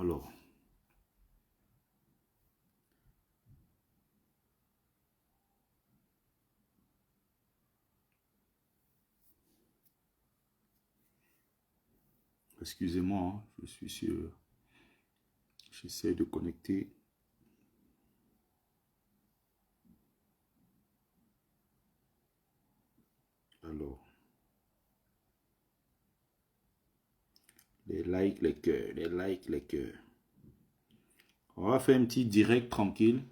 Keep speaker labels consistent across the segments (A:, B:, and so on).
A: Alors, excusez-moi, hein, je suis sûr. J'essaie de connecter. Alors, les likes, les cœurs, les likes, les cœurs. On va faire un petit direct tranquille.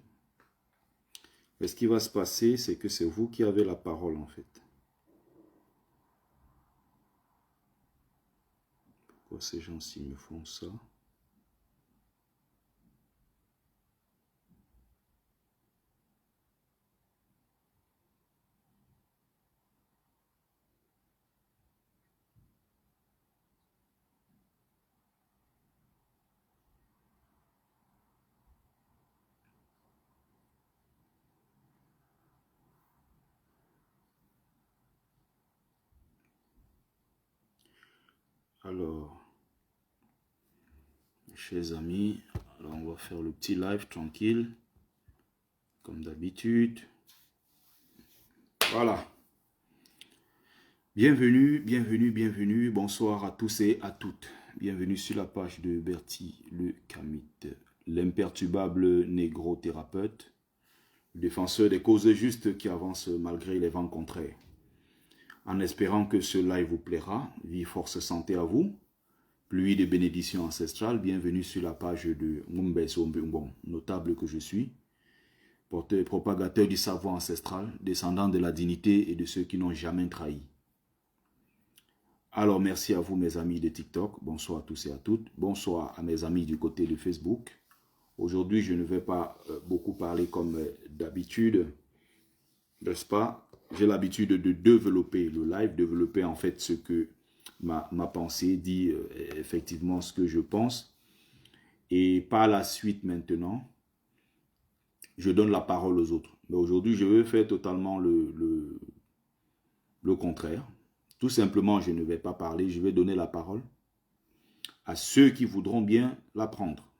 A: Et ce qui va se passer, c'est que c'est vous qui avez la parole en fait. Pourquoi ces gens-ci me font ça? Alors, mes chers amis, alors on va faire le petit live tranquille, comme d'habitude. Voilà. Bienvenue, bienvenue, bienvenue. Bonsoir à tous et à toutes. Bienvenue sur la page de Bertie le Kamite, l'imperturbable négro-thérapeute, le défenseur des causes justes qui avance malgré les vents contraires. En espérant que ce live vous plaira, vie, force, santé à vous. Pluie de bénédictions ancestrales, bienvenue sur la page de Mumbe Sombung, notable que je suis, porteur, propagateur du savoir ancestral, descendant de la dignité et de ceux qui n'ont jamais trahi. Alors merci à vous mes amis de TikTok, bonsoir à tous et à toutes, bonsoir à mes amis du côté de Facebook. Aujourd'hui je ne vais pas beaucoup parler comme d'habitude, n'est-ce pas? J'ai l'habitude de développer le live, développer en fait ce que ma pensée dit effectivement ce que je pense. Et par la suite maintenant, je donne la parole aux autres. Mais aujourd'hui, je vais faire totalement le contraire. Tout simplement, je ne vais pas parler, je vais donner la parole à ceux qui voudront bien la prendre.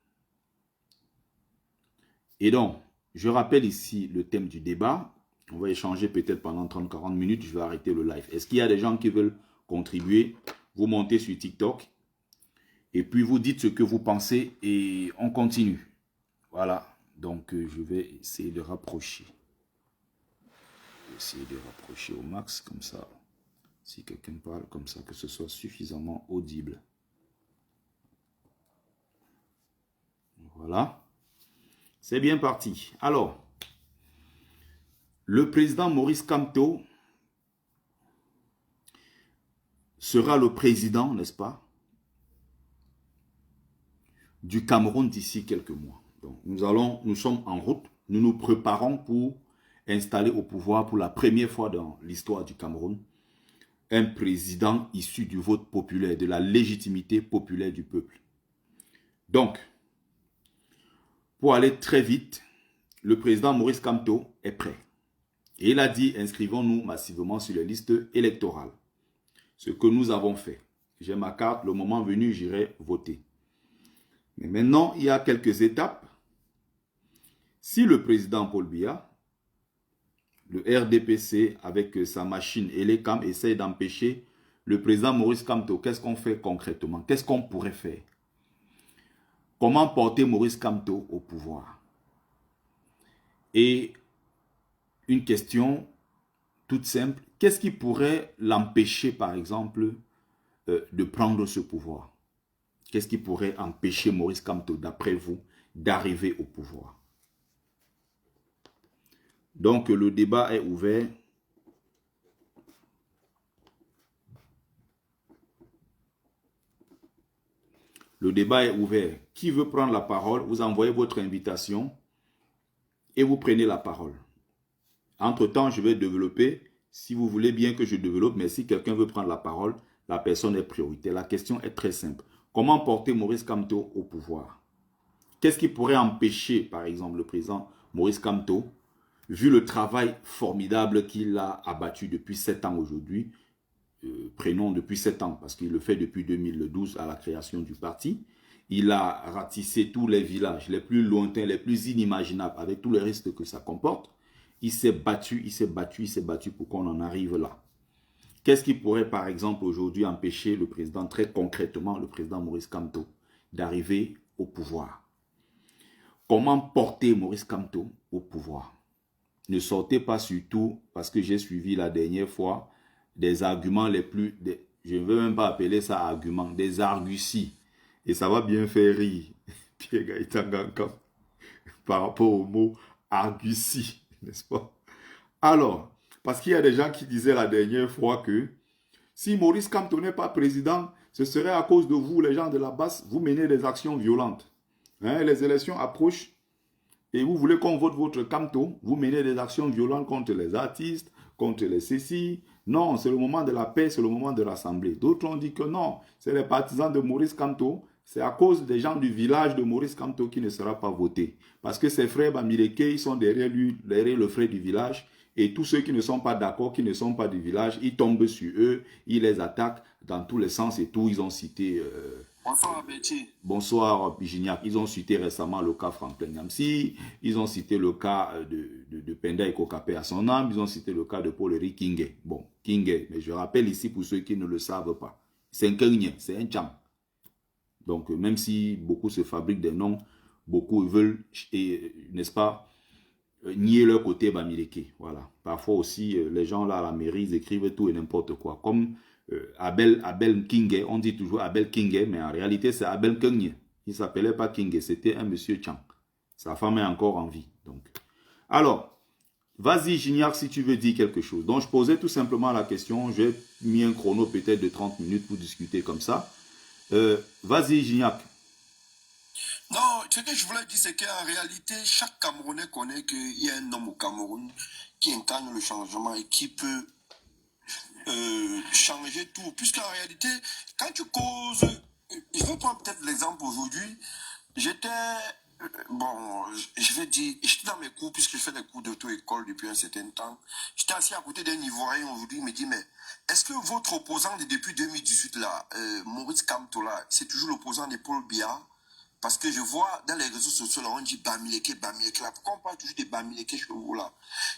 A: Et donc, je rappelle ici le thème du débat. On va échanger peut-être pendant 30-40 minutes, je vais arrêter le live. Est-ce qu'il y a des gens qui veulent contribuer? Vous montez sur TikTok et puis vous dites ce que vous pensez et on continue. Voilà. Donc, je vais essayer de rapprocher. Essayer de rapprocher au max, comme ça. Si quelqu'un parle, comme ça, que ce soit suffisamment audible. Voilà. C'est bien parti. Alors, le président Maurice Kamto sera le président, n'est-ce pas, du Cameroun d'ici quelques mois. Donc, nous sommes en route. Nous nous préparons pour installer au pouvoir pour la première fois dans l'histoire du Cameroun un président issu du vote populaire, de la légitimité populaire du peuple. Donc, pour aller très vite, le président Maurice Kamto est prêt. Et il a dit, inscrivons-nous massivement sur les listes électorales. Ce que nous avons fait. J'ai ma carte, le moment venu, j'irai voter. Mais maintenant, il y a quelques étapes. Si le président Paul Biya, le RDPC avec sa machine et les CAM essaye d'empêcher le président Maurice Kamto, qu'est-ce qu'on fait concrètement? Qu'est-ce qu'on pourrait faire? Comment porter Maurice Kamto au pouvoir? Et une question toute simple, qu'est-ce qui pourrait l'empêcher par exemple de prendre ce pouvoir? Qu'est-ce qui pourrait empêcher Maurice Kamto, d'après vous, d'arriver au pouvoir? Donc le débat est ouvert. Le débat est ouvert. Qui veut prendre la parole? Vous envoyez votre invitation et vous prenez la parole. Entre-temps, je vais développer. Si vous voulez bien que je développe, mais si quelqu'un veut prendre la parole, la personne est prioritaire. La question est très simple. Comment porter Maurice Kamto au pouvoir? Qu'est-ce qui pourrait empêcher, par exemple, le président Maurice Kamto, vu le travail formidable qu'il a abattu depuis 7 ans aujourd'hui, prenons depuis 7 ans, parce qu'il le fait depuis 2012 à la création du parti, Il a ratissé tous les villages les plus lointains, les plus inimaginables, avec tous les risques que ça comporte. Il s'est battu, il s'est battu, il s'est battu pour qu'on en arrive là. Qu'est-ce qui pourrait, par exemple, aujourd'hui empêcher le président, très concrètement, le président Maurice Kamto, d'arriver au pouvoir? Comment porter Maurice Kamto au pouvoir? Ne sortez pas surtout, parce que j'ai suivi la dernière fois, des arguments les plus... je ne veux même pas appeler ça arguments, des arguties. Et ça va bien faire rire Pierre Gaëtan Gankam par rapport au mot argutie, n'est-ce pas? Alors, parce qu'il y a des gens qui disaient la dernière fois que si Maurice Kamto n'est pas président, ce serait à cause de vous, les gens de la base, vous menez des actions violentes. Hein, les élections approchent et vous voulez qu'on vote votre Kamto, vous menez des actions violentes contre les artistes, contre les ceci. Non, c'est le moment de la paix, c'est le moment de l'Assemblée. D'autres ont dit que non, c'est les partisans de Maurice Kamto, c'est à cause des gens du village de Maurice Kamto qui ne sera pas voté. Parce que ses frères Bamileke, ils sont derrière lui, derrière le frère du village. Et tous ceux qui ne sont pas d'accord, qui ne sont pas du village, ils tombent sur eux, ils les attaquent dans tous les sens et tout. Ils ont cité...
B: Bonsoir, Betty.
A: Bonsoir, Pigignac. Ils ont cité récemment le cas Franklin Nyamsi. Ils ont cité le cas de Penda et Kokapé à son âme. Ils ont cité le cas de Paul-Henri Kingé. Bon, Kingé, mais je rappelle ici pour ceux qui ne le savent pas. C'est un Kenyien, c'est un Tcham. Donc, même si beaucoup se fabriquent des noms, beaucoup veulent, n'est-ce pas, nier leur côté Bamileke. Voilà. Parfois aussi, les gens là à la mairie, ils écrivent tout et n'importe quoi. Comme Abel Kingé, on dit toujours Abel Kingé, mais en réalité, c'est Abel Kengye. Il ne s'appelait pas Kingé, c'était un monsieur Chang. Sa femme est encore en vie. Donc. Alors, vas-y, Gignac, si tu veux dire quelque chose. Donc, je posais tout simplement la question. J'ai mis un chrono peut-être de 30 minutes pour discuter comme ça. Vas-y, Gignac.
B: Non, ce que je voulais dire, c'est qu'en réalité, chaque Camerounais connaît qu'il y a un homme au Cameroun qui incarne le changement et qui peut changer tout. Puisqu'en réalité, quand tu causes, je vais prendre peut-être l'exemple aujourd'hui, j'étais, bon, je vais dire, j'étais dans mes cours, puisque je fais des cours d'auto-école depuis un certain temps, j'étais assis à côté d'un Ivoirien aujourd'hui, il me dit, mais est-ce que votre opposant de depuis 2018 là, Maurice Kamto là, c'est toujours l'opposant de Paul Biya? Parce que je vois dans les réseaux sociaux, là, on dit Bamileke, Bamileke, là. Pourquoi on parle toujours de Bamileke chez vous, là?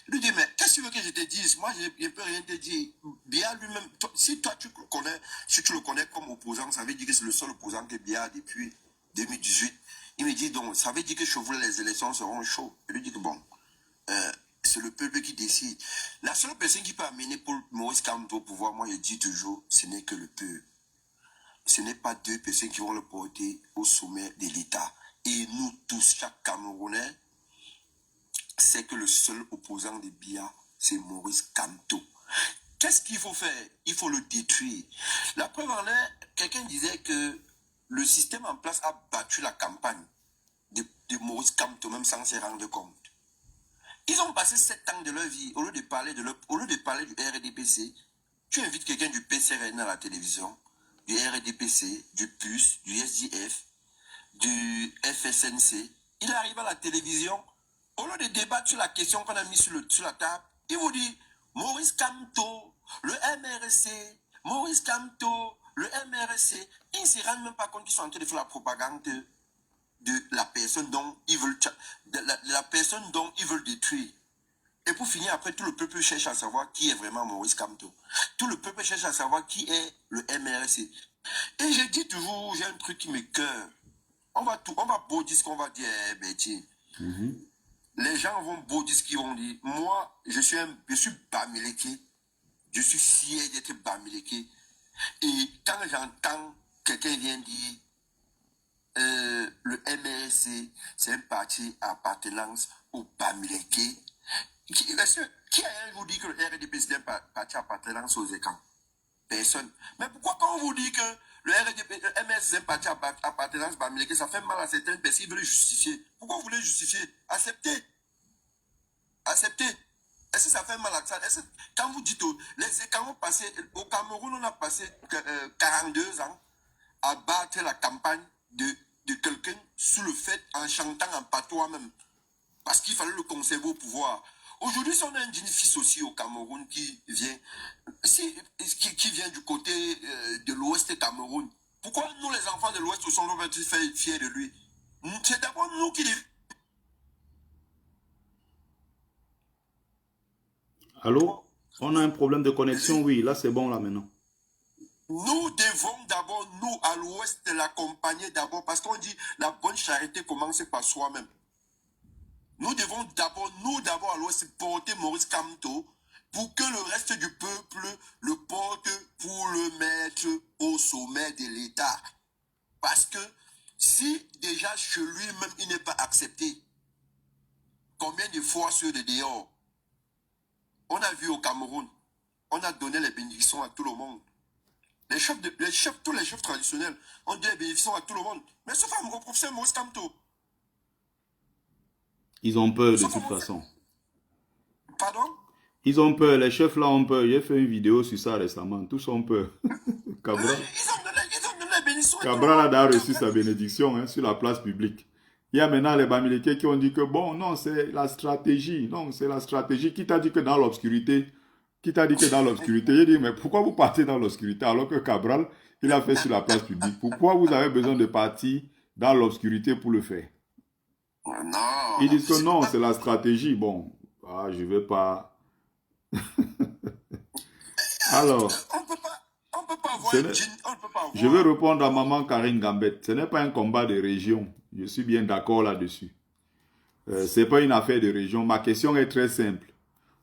B: Je lui dis, mais qu'est-ce que tu veux que je te dise? Moi, je ne peux rien te dire. Biya lui-même, si toi, tu le connais, si tu le connais comme opposant, ça veut dire que c'est le seul opposant que Biya a depuis 2018. Il me dit, donc, ça veut dire que chez vous, les élections seront chaudes. Je lui dis que bon, c'est le peuple qui décide. La seule personne qui peut amener Paul Maurice Kamto au pouvoir, moi, je dis toujours, ce n'est que le peuple. Ce n'est pas deux personnes qui vont le porter au sommet de l'État. Et nous tous, chaque Camerounais, c'est que le seul opposant de Biya, c'est Maurice Kamto. Qu'est-ce qu'il faut faire? Il faut le détruire. La preuve en est, quelqu'un disait que le système en place a battu la campagne de Maurice Kamto, même sans se rendre compte. Ils ont passé 7 ans de leur vie, au lieu de parler du RDPC, tu invites quelqu'un du PCRN à la télévision, du RDPC, du PUS, du SDF, du FSNC. Il arrive à la télévision, au lieu de débattre sur la question qu'on a mise sur la table, il vous dit Maurice Kamto, le MRC, Maurice Kamto, le MRC. Ils ne se rendent même pas compte qu'ils sont en train de faire la propagande de la personne dont ils veulent, la personne dont ils veulent détruire. Et pour finir, après, tout le peuple cherche à savoir qui est vraiment Maurice Kamto. Tout le peuple cherche à savoir qui est le MRC. Et je dis toujours, j'ai un truc qui me cœur. On va beau dire ce qu'on va dire, Betty. Les gens vont beau dire ce qu'ils vont dire. Moi, je suis Bamileke. Je suis fier d'être Bamileke. Et quand j'entends quelqu'un vient dire le MRC, c'est un parti à appartenance au Bamileke. Qui a vous dit que le RDP c'est un parti à appartenance aux écrans? Personne. Mais pourquoi quand on vous dit que le RDP, le MS c'est un parti à appartenance Bamileke, ça fait mal à certaines personnes, ils veulent justifier. Pourquoi vous voulez justifier? Acceptez. Acceptez. Est-ce que ça fait mal à ça? Quand vous dites, les écrans ont passé, au Cameroun, on a passé 42 ans à battre la campagne de quelqu'un sous le fait, en chantant en patois même. Parce qu'il fallait le conserver au pouvoir. Aujourd'hui, si on a un fils aussi au Cameroun qui vient du côté de l'ouest Cameroun, Pourquoi nous, les enfants de l'Ouest, sommes fiers de lui? C'est d'abord nous qui...
A: Allô? On a un problème de connexion, oui. Là, c'est bon, là, maintenant.
B: Nous devons d'abord, nous, à l'Ouest, l'accompagner d'abord, parce qu'on dit la bonne charité commence par soi-même. Nous devons d'abord, à l'Ouest, porter Maurice Kamto pour que le reste du peuple le porte pour le mettre au sommet de l'État. Parce que si déjà chez lui-même, il n'est pas accepté, combien de fois ceux de dehors? On a vu au Cameroun, on a donné les bénédictions à tout le monde. Tous les chefs traditionnels ont donné les bénédictions à tout le monde. Mais sauf au professeur Maurice Kamto.
A: Ils ont peur de toute façon.
B: Pardon?
A: Ils ont peur, les chefs là ont peur. J'ai fait une vidéo sur ça récemment. Tous ont peur. Cabral.
B: Ils ont donné les bénédictions.
A: Cabral a reçu sa bénédiction hein, sur la place publique. Il y a maintenant les Bamileke qui ont dit que bon, non, c'est la stratégie. Non, c'est la stratégie. Qui t'a dit que dans l'obscurité? Qui t'a dit que dans l'obscurité? J'ai dit, mais pourquoi vous partez dans l'obscurité alors que Cabral, il a fait sur la place publique? Pourquoi vous avez besoin de partir dans l'obscurité pour le faire?
B: Non.
A: Ils disent que non, c'est la stratégie. Bon, je ne vais pas... Alors,
B: on peut pas avoir
A: je vais répondre à maman Karine Gambette. Ce n'est pas un combat de région. Je suis bien d'accord là-dessus. Ce n'est pas une affaire de région. Ma question est très simple.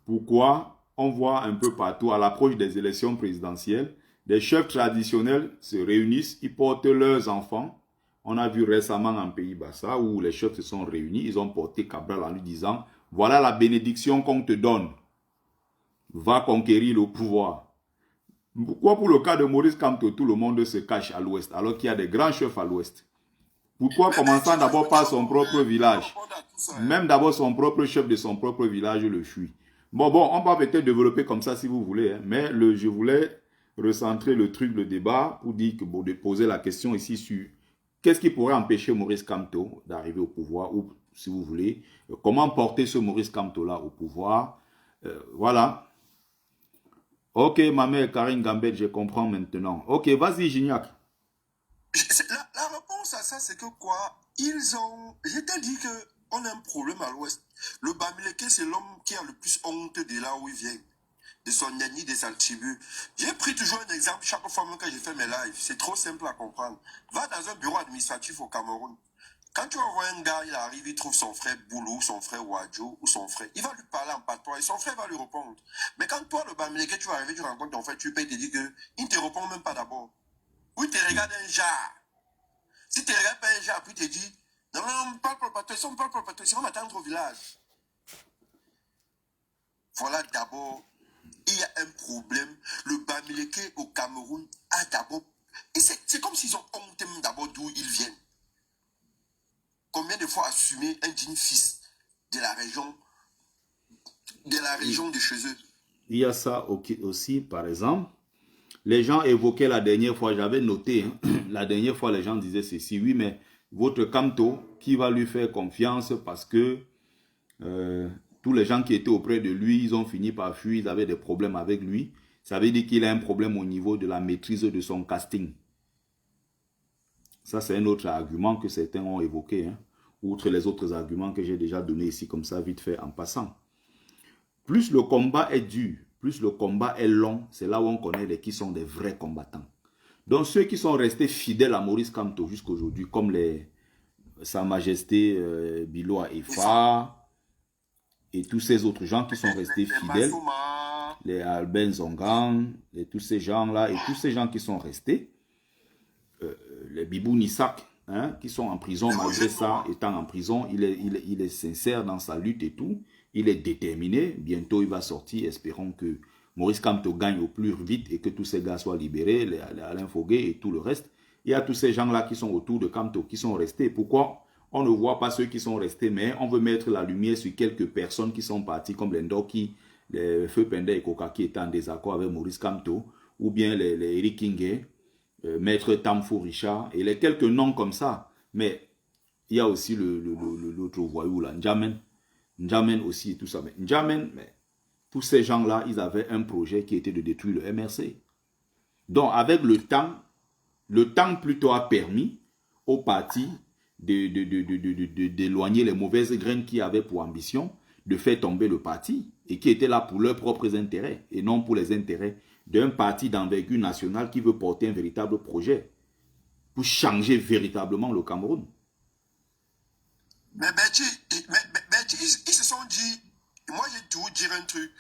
A: Pourquoi on voit un peu partout, à l'approche des élections présidentielles, des chefs traditionnels se réunissent, ils portent leurs enfants. On a vu récemment en Pays-Bas ça, où les chefs se sont réunis, ils ont porté Cabral en lui disant, voilà la bénédiction qu'on te donne. Va conquérir le pouvoir. Pourquoi pour le cas de Maurice Kamto, tout le monde se cache à l'ouest, alors qu'il y a des grands chefs à l'ouest? Pourquoi commençant d'abord par son propre village? Même d'abord son propre chef de son propre village le fuit. Bon, on va peut-être développer comme ça si vous voulez, hein, mais je voulais recentrer le truc, le débat, pour dire que de poser la question ici sur qu'est-ce qui pourrait empêcher Maurice Kamto d'arriver au pouvoir, ou si vous voulez, comment porter ce Maurice Kamto-là au pouvoir. Voilà. Ok, ma mère Karine Gambette, je comprends maintenant. Ok, vas-y, Gignac.
B: La réponse à ça, c'est que quoi? Je t'ai dit qu'on a un problème à l'Ouest. Le Bamileke, c'est l'homme qui a le plus honte de là où il vient. De son nani, de sa tribu. J'ai pris toujours un exemple chaque fois que j'ai fait mes lives. C'est trop simple à comprendre. Va dans un bureau administratif au Cameroun. Quand tu envoies un gars, il arrive, il trouve son frère Boulou, son frère Wadjo ou son frère. Il va lui parler en patois et son frère va lui répondre. Mais quand toi, le Bamileke, tu vas arriver, tu rencontres ton frère, tu peux te dire qu'il ne te répond même pas d'abord. Ou il te regarde un jar. Si tu ne regardes pas un jar, puis il te dit, non, on parle pas le patois, si on parle pas le patois, si on m'attendre au village. Voilà d'abord, il y a un problème. Le Bamileke au Cameroun a d'abord... C'est comme s'ils ont honte même d'abord d'où ils viennent. Combien de fois assumer un digne fils de la région de chez eux?
A: Il y a ça aussi, par exemple. Les gens évoquaient la dernière fois, j'avais noté, hein, la dernière fois les gens disaient ceci, oui, mais votre Kamto, qui va lui faire confiance parce que tous les gens qui étaient auprès de lui, ils ont fini par fuir, ils avaient des problèmes avec lui. Ça veut dire qu'il a un problème au niveau de la maîtrise de son casting. Ça, c'est un autre argument que certains ont évoqué, hein, outre les autres arguments que j'ai déjà donnés ici, comme ça, vite fait, en passant. Plus le combat est dur, plus le combat est long, c'est là où on connaît qui sont des vrais combattants. Donc, ceux qui sont restés fidèles à Maurice Kamto jusqu'à aujourd'hui, comme Sa Majesté Biloa Efa et tous ces autres gens qui sont restés fidèles, les Albin Zongan, et tous ces gens-là, et tous ces gens qui sont restés, les Bibou Nissak, hein, qui sont en prison, malgré ça, étant en prison, il est sincère dans sa lutte et tout, il est déterminé, bientôt il va sortir, espérons que Maurice Kamto gagne au plus vite et que tous ces gars soient libérés, les Alain Foguet et tout le reste. Il y a tous ces gens-là qui sont autour de Kamto, qui sont restés. Pourquoi on ne voit pas ceux qui sont restés, mais on veut mettre la lumière sur quelques personnes qui sont parties, comme les Ndoki, les Feu Pende et Koka, qui étaient en désaccord avec Maurice Kamto, ou bien les Eric Kingé, Maître Tamfo Richard, et les quelques noms comme ça. Mais il y a aussi l'autre voyou là, N'Djamen aussi et tout ça. Mais N'Djamen, mais tous ces gens-là, ils avaient un projet qui était de détruire le MRC. Donc, avec le temps, Le temps plutôt a permis au parti d'éloigner les mauvaises graines qui avaient pour ambition de faire tomber le parti et qui étaient là pour leurs propres intérêts et non pour les intérêts d'un parti d'envergure nationale qui veut porter un véritable projet pour changer véritablement le Cameroun.
B: Mais ils se sont dit, moi j'ai toujours dit un truc,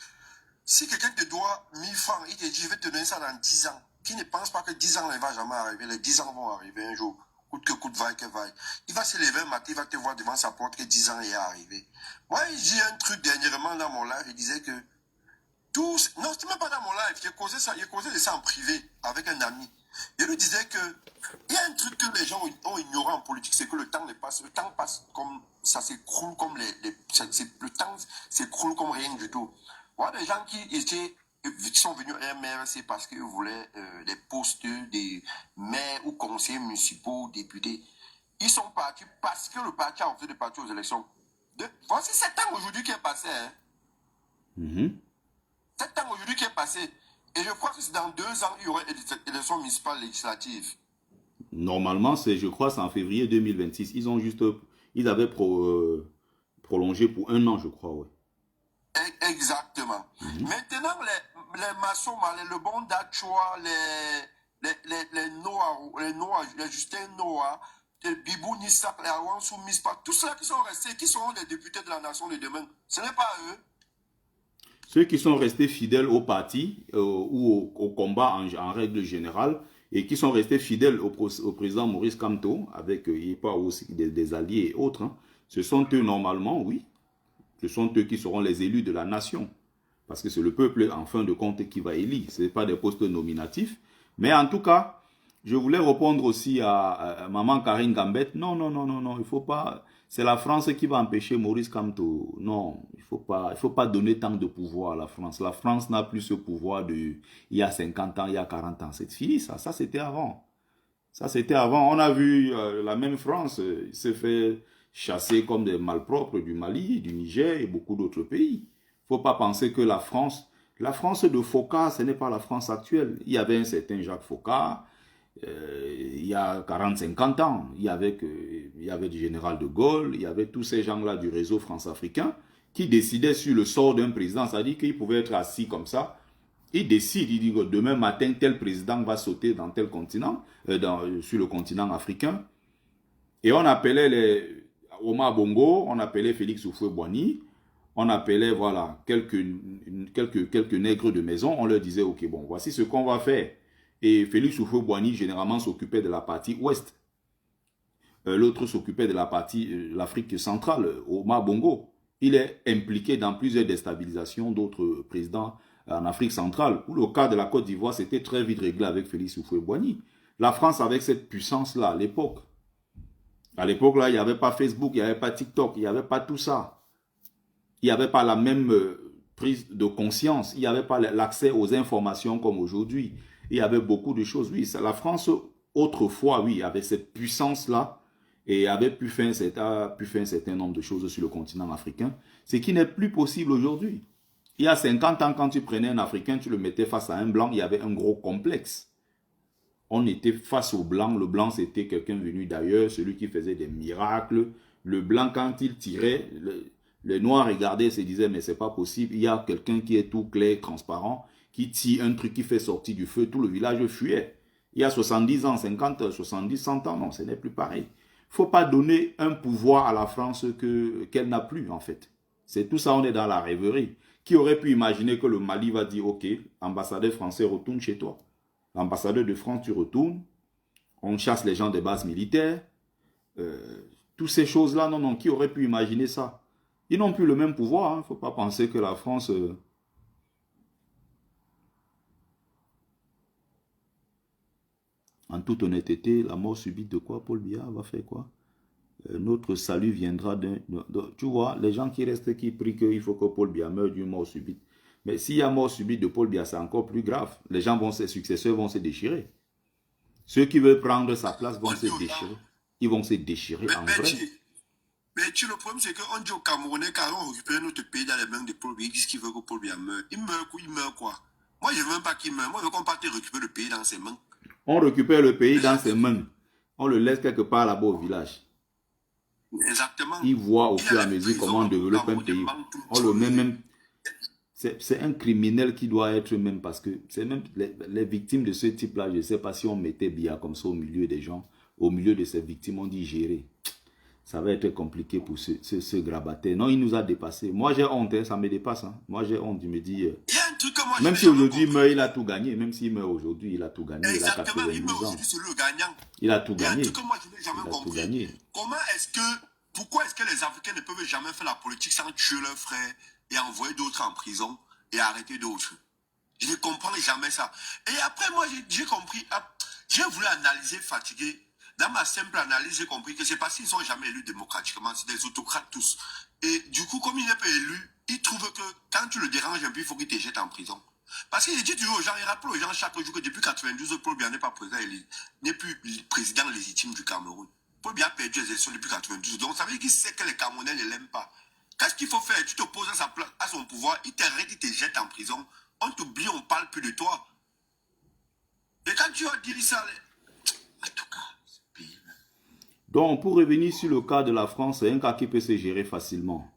B: si quelqu'un te doit 1000 francs, il te dit je vais te donner ça dans 10 ans, qui ne pense pas que 10 ans ne va jamais arriver, les 10 ans vont arriver un jour, coûte que coûte, vaille que vaille. Il va se lever un matin, il va te voir devant sa porte que 10 ans est arrivé. Moi je dis un truc dernièrement dans mon live, je disais que tous, non c'est même pas dans mon live, j'ai causé de ça en privé avec un ami. Je lui disais que il y a un truc que les gens ont ignoré en politique, c'est que le temps passe comme ça s'écroule comme le temps s'écroule comme rien du tout. Voilà des gens qui sont venus à MRC parce qu'ils voulaient des postes de maires ou conseillers municipaux, députés. Ils sont partis parce que le parti a refusé de partir aux élections. Voici 7 ans aujourd'hui qui est passé. Hein. 7 ans aujourd'hui qui est passé. Et je crois que c'est dans 2 ans, il y aurait élections municipales législatives.
A: Normalement, je crois, c'est en février 2026. Ils avaient prolongé pour 1 an, je crois, ouais.
B: Exactement. Maintenant, les maçons, le bon d'Achua, les Justin Noah, les Bibou Nissak, les Awansou Mispa, tous ceux qui sont restés, qui seront les députés de la nation de demain, ce n'est pas eux.
A: Ceux qui sont restés fidèles au parti ou au combat en règle générale et qui sont restés fidèles au président Maurice Kamto, avec pas aussi des alliés et autres, hein, ce sont eux normalement, oui. Ce sont eux qui seront les élus de la nation. Parce que c'est le peuple, en fin de compte, qui va élire. Ce n'est pas des postes nominatifs. Mais en tout cas, je voulais répondre aussi à maman Karine Gambette. Non, non, non, non, non, il ne faut pas... C'est la France qui va empêcher Maurice Kamto. Non, il ne faut pas donner tant de pouvoir à la France. La France n'a plus ce pouvoir il y a 50 ans, il y a 40 ans. C'est fini, ça. Ça, c'était avant. Ça, c'était avant. On a vu la même France se fait chasser comme des malpropres du Mali, du Niger et beaucoup d'autres pays. Il ne faut pas penser que la France de Foccart, ce n'est pas la France actuelle. Il y avait un certain Jacques Foccart, il y a 40-50 ans. Il y avait du général de Gaulle, il y avait tous ces gens-là du réseau France-Africain qui décidaient sur le sort d'un président. C'est-à-dire qu'ils pouvaient être assis comme ça. Il décide, il dit que demain matin, tel président va sauter dans tel continent, sur le continent africain. Et on appelait les Omar Bongo, on appelait Félix Houphouët-Boigny, on appelait, voilà, quelques nègres de maison, on leur disait, ok, bon, voici ce qu'on va faire. Et Félix Houphouët-Boigny, généralement, s'occupait de la partie ouest. L'autre s'occupait de la partie, l'Afrique centrale, Omar Bongo. Il est impliqué dans plusieurs déstabilisations d'autres présidents en Afrique centrale, où le cas de la Côte d'Ivoire, c'était très vite réglé avec Félix Houphouët-Boigny. La France, avec cette puissance-là, à l'époque, là, il n'y avait pas Facebook, il n'y avait pas TikTok, il n'y avait pas tout ça. Il n'y avait pas la même prise de conscience, il n'y avait pas l'accès aux informations comme aujourd'hui. Il y avait beaucoup de choses. Oui, la France, autrefois, oui, avait cette puissance-là et avait pu faire un certain nombre de choses sur le continent africain, ce qui n'est plus possible aujourd'hui. Il y a 50 ans, quand tu prenais un Africain, tu le mettais face à un Blanc, il y avait un gros complexe. On était face au Blanc. Le Blanc, c'était quelqu'un venu d'ailleurs, celui qui faisait des miracles. Le Blanc, quand il tirait, les Noirs regardaient et se disaient, mais c'est pas possible. Il y a quelqu'un qui est tout clair, transparent, qui tire un truc qui fait sortir du feu. Tout le village fuyait. Il y a 70 ans, 50, 70, 100 ans, non, ce n'est plus pareil. Il ne faut pas donner un pouvoir à la France qu'elle n'a plus, en fait. C'est tout ça, on est dans la rêverie. Qui aurait pu imaginer que le Mali va dire, ok, ambassadeur français, retourne chez toi. L'ambassadeur de France, tu retournes. On chasse les gens des bases militaires. Toutes ces choses-là, non, non, qui aurait pu imaginer ça? Ils n'ont plus le même pouvoir. Il ne faut pas penser que la France... En toute honnêteté, la mort subite de quoi? Paul Biya va faire quoi? Notre salut viendra d'un... Tu vois, les gens qui restent, qui prient qu'il faut que Paul Biya meure d'une mort subite. Mais s'il y a mort subite de Paul Biya, c'est encore plus grave. Les gens ses successeurs vont se déchirer. Ceux qui veulent prendre sa place vont se déchirer. Ils vont se déchirer en vrai.
B: Mais le problème, c'est qu'on dit aux Camerounais, car on récupère notre pays dans les mains de Paul Biya, ils disent qu'il veut que Paul Biya meure. Il meurt quoi? Moi, je ne veux même pas qu'il meure. Moi, je veux qu'on parte récupérer le pays dans ses mains.
A: On récupère le pays dans ses mains. On le laisse quelque part là-bas au village.
B: Exactement.
A: Il voit au
B: Il y
A: fur et
B: a
A: à
B: les
A: mesure
B: prisons
A: comment on
B: au
A: développe un
B: Cameroun, des
A: pays.
B: banques, tout
A: On le met
B: explosé.
A: même... C'est un criminel qui doit être même, parce que c'est même les victimes de ce type-là, je ne sais pas si on mettait Biya comme ça au milieu des gens, au milieu de ces victimes, on dit gérer. Ça va être compliqué pour ce grabataire. Non, il nous a dépassé. Moi, j'ai honte, hein, ça me dépasse. Hein. Moi, j'ai honte, je me dis...
B: Il y a un truc que moi, je
A: même
B: n'ai
A: si
B: jamais
A: aujourd'hui il
B: compris.
A: meurt, il a tout gagné. Même s'il meurt aujourd'hui, il a tout gagné. Il a
B: Exactement, il meurt
A: 90 ans.
B: aujourd'hui, c'est le gagnant.
A: Il a tout
B: Il y a un
A: gagné.
B: truc que moi, je n'ai jamais
A: Il a tout
B: compris.
A: gagné.
B: Comment est-ce que, pourquoi est-ce que les Africains ne peuvent jamais faire la politique sans tuer leurs frères et envoyer d'autres en prison et arrêter d'autres? Je ne comprends jamais ça. Et après, moi, j'ai compris, j'ai voulu analyser, fatigué. Dans ma simple analyse, j'ai compris que c'est parce qu'ils ne sont jamais élus démocratiquement, c'est des autocrates tous. Et du coup, comme il n'est pas élu, il trouve que quand tu le déranges un peu, il faut qu'il te jette en prison. Parce qu'il dit toujours aux gens, il rappelle aux gens chaque jour que depuis 92, Paul Biya n'est pas président, n'est plus président légitime du Cameroun. Paul Biya a perdu les élections depuis 92. Donc ça veut dire qu'il sait que les Camerounais ne l'aiment pas. Qu'est-ce qu'il faut faire? Tu te poses à son pouvoir, il t'arrête, il te jette en prison. On t'oublie, on ne parle plus de toi. Et quand tu as dit ça, en tout cas, c'est pays.
A: Donc, pour revenir sur le cas de la France, c'est un cas qui peut se gérer facilement.